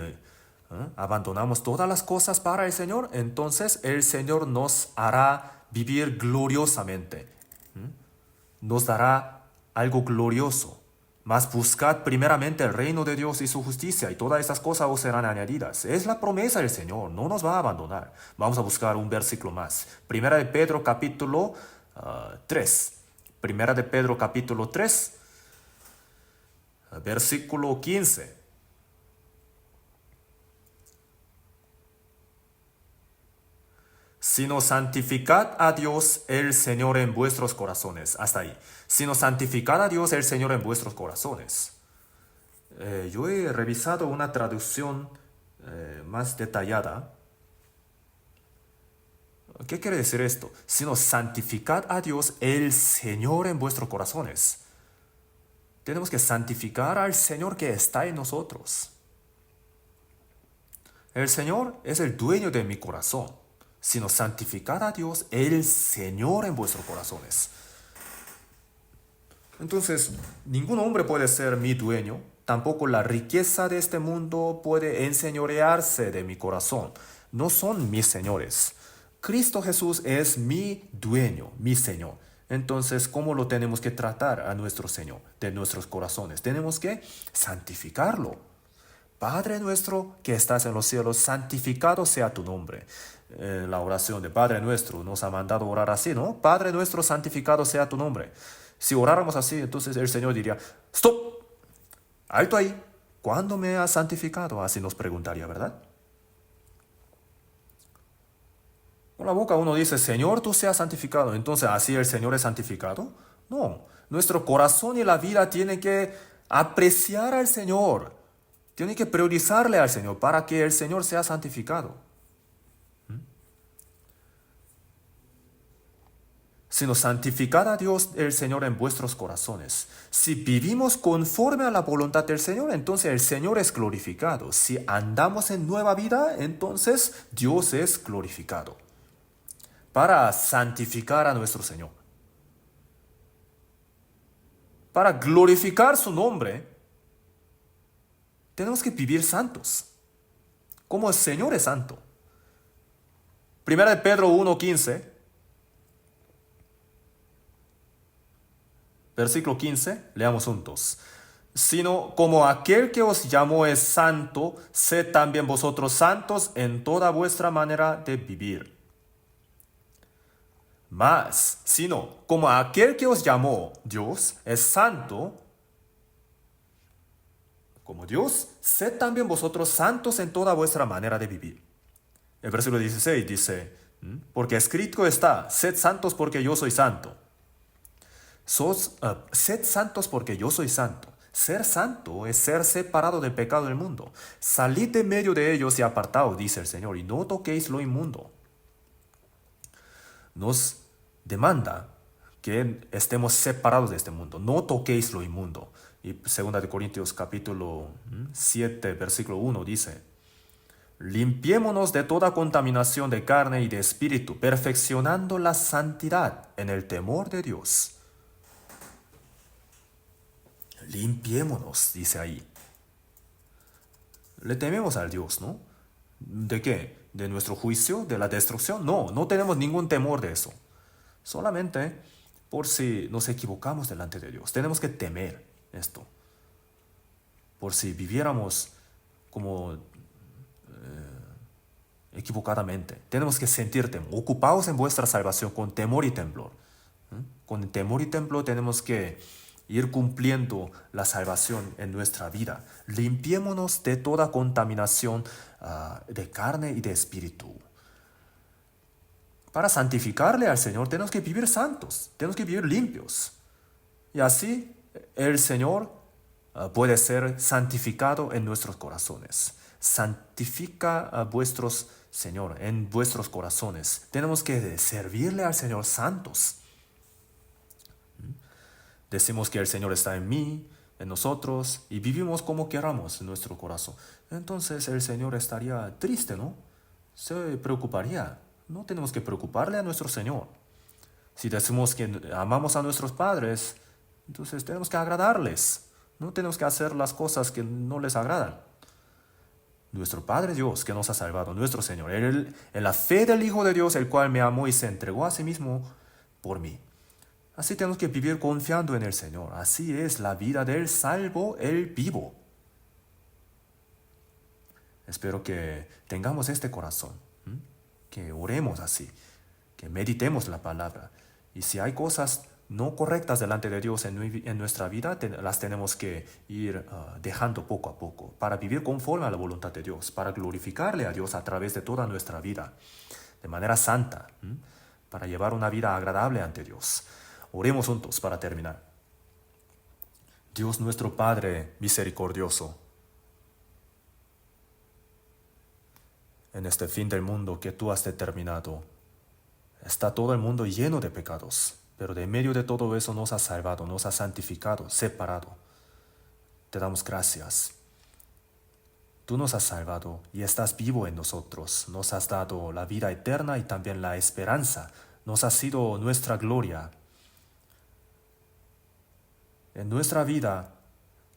abandonamos todas las cosas para el Señor, entonces el Señor nos hará vivir gloriosamente. Nos dará algo glorioso. Mas buscad primeramente el reino de Dios y su justicia, y todas esas cosas os serán añadidas. Es la promesa del Señor, no nos va a abandonar. Vamos a buscar un versículo más. Primera de Pedro capítulo 3. Primera de Pedro capítulo 3, versículo 15. Sino santificad a Dios el Señor en vuestros corazones. Hasta ahí. Sino santificad a Dios el Señor en vuestros corazones. Yo he revisado una traducción más detallada. ¿Qué quiere decir esto? Sino santificad a Dios el Señor en vuestros corazones. Tenemos que santificar al Señor que está en nosotros. El Señor es el dueño de mi corazón. Sino santificad a Dios el Señor en vuestros corazones. Entonces, ningún hombre puede ser mi dueño. Tampoco la riqueza de este mundo puede enseñorearse de mi corazón. No son mis señores. Cristo Jesús es mi dueño, mi Señor. Entonces, ¿cómo lo tenemos que tratar a nuestro Señor de nuestros corazones? Tenemos que santificarlo. Padre nuestro que estás en los cielos, santificado sea tu nombre. La oración de Padre nuestro nos ha mandado orar así, ¿no? Padre nuestro, santificado sea tu nombre. Si oráramos así, entonces el Señor diría, ¡stop! Alto ahí. ¿Cuándo me has santificado? Así nos preguntaría, ¿verdad? Con la boca uno dice, Señor, tú seas santificado. Entonces, ¿así el Señor es santificado? No. Nuestro corazón y la vida tienen que apreciar al Señor. Tienen que priorizarle al Señor para que el Señor sea santificado. sino santificad a Dios el Señor en vuestros corazones. Si vivimos conforme a la voluntad del Señor, entonces el Señor es glorificado. Si andamos en nueva vida, entonces Dios es glorificado. Para santificar a nuestro Señor, para glorificar su nombre, tenemos que vivir santos, como el Señor es santo. Primera de Pedro 1:15. Versículo 15, leamos juntos. Sino como aquel que os llamó es santo, sed también vosotros santos en toda vuestra manera de vivir. Mas, sino como aquel que os llamó, Dios, es santo, como Dios, sed también vosotros santos en toda vuestra manera de vivir. El versículo 16 dice, porque escrito está, sed santos porque yo soy santo. Sed santos porque yo soy santo. Ser santo es ser separado del pecado del mundo. Salid de medio de ellos y apartaos, dice el Señor, y no toquéis lo inmundo. Nos demanda que estemos separados de este mundo. No toquéis lo inmundo. Y 2 Corintios capítulo 7, versículo 1 dice, limpiémonos de toda contaminación de carne y de espíritu, perfeccionando la santidad en el temor de Dios. Limpiémonos, dice ahí. Le tememos al Dios, ¿no? ¿De qué? ¿De nuestro juicio? ¿De la destrucción? No, no tenemos ningún temor de eso. Solamente por si nos equivocamos delante de Dios. Tenemos que temer esto. Por si viviéramos como equivocadamente. Tenemos que sentir temor. Ocupaos en vuestra salvación con temor y temblor. Con temor y temblor tenemos que ir cumpliendo la salvación en nuestra vida. Limpiémonos de toda contaminación de carne y de espíritu. Para santificarle al Señor tenemos que vivir santos, tenemos que vivir limpios. Y así el Señor puede ser santificado en nuestros corazones. Santifica a vuestros, Señor, en vuestros corazones. Tenemos que servirle al Señor santos. Decimos que el Señor está en mí, en nosotros, y vivimos como queramos en nuestro corazón. Entonces el Señor estaría triste, ¿no? Se preocuparía. No tenemos que preocuparle a nuestro Señor. Si decimos que amamos a nuestros padres, entonces tenemos que agradarles. No tenemos que hacer las cosas que no les agradan. Nuestro Padre Dios que nos ha salvado, nuestro Señor, en la fe del Hijo de Dios, el cual me amó y se entregó a sí mismo por mí. Así tenemos que vivir confiando en el Señor. Así es la vida del salvo, el vivo. Espero que tengamos este corazón, que oremos así, que meditemos la palabra. Y si hay cosas no correctas delante de Dios en nuestra vida, las tenemos que ir dejando poco a poco para vivir conforme a la voluntad de Dios, para glorificarle a Dios a través de toda nuestra vida, de manera santa, para llevar una vida agradable ante Dios. Oremos juntos para terminar. Dios nuestro Padre misericordioso, en este fin del mundo que tú has determinado, está todo el mundo lleno de pecados, pero de medio de todo eso nos has salvado, nos has santificado, separado. Te damos gracias. Tú nos has salvado y estás vivo en nosotros. Nos has dado la vida eterna y también la esperanza. Nos has sido nuestra gloria. En nuestra vida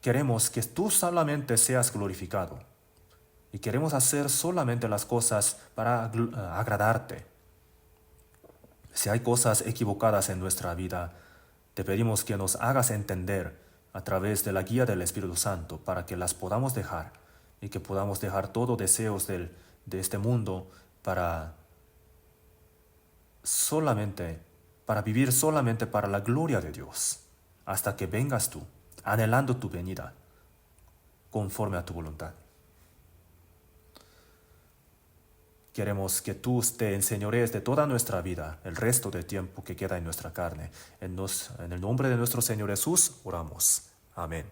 queremos que tú solamente seas glorificado y queremos hacer solamente las cosas para agradarte. Si hay cosas equivocadas en nuestra vida, te pedimos que nos hagas entender a través de la guía del Espíritu Santo para que las podamos dejar y que podamos dejar todos deseos de este mundo para vivir solamente para la gloria de Dios, hasta que vengas tú, anhelando tu venida, conforme a tu voluntad. Queremos que tú te enseñorees de toda nuestra vida, el resto del tiempo que queda en nuestra carne. En el nombre de nuestro Señor Jesús oramos. Amén.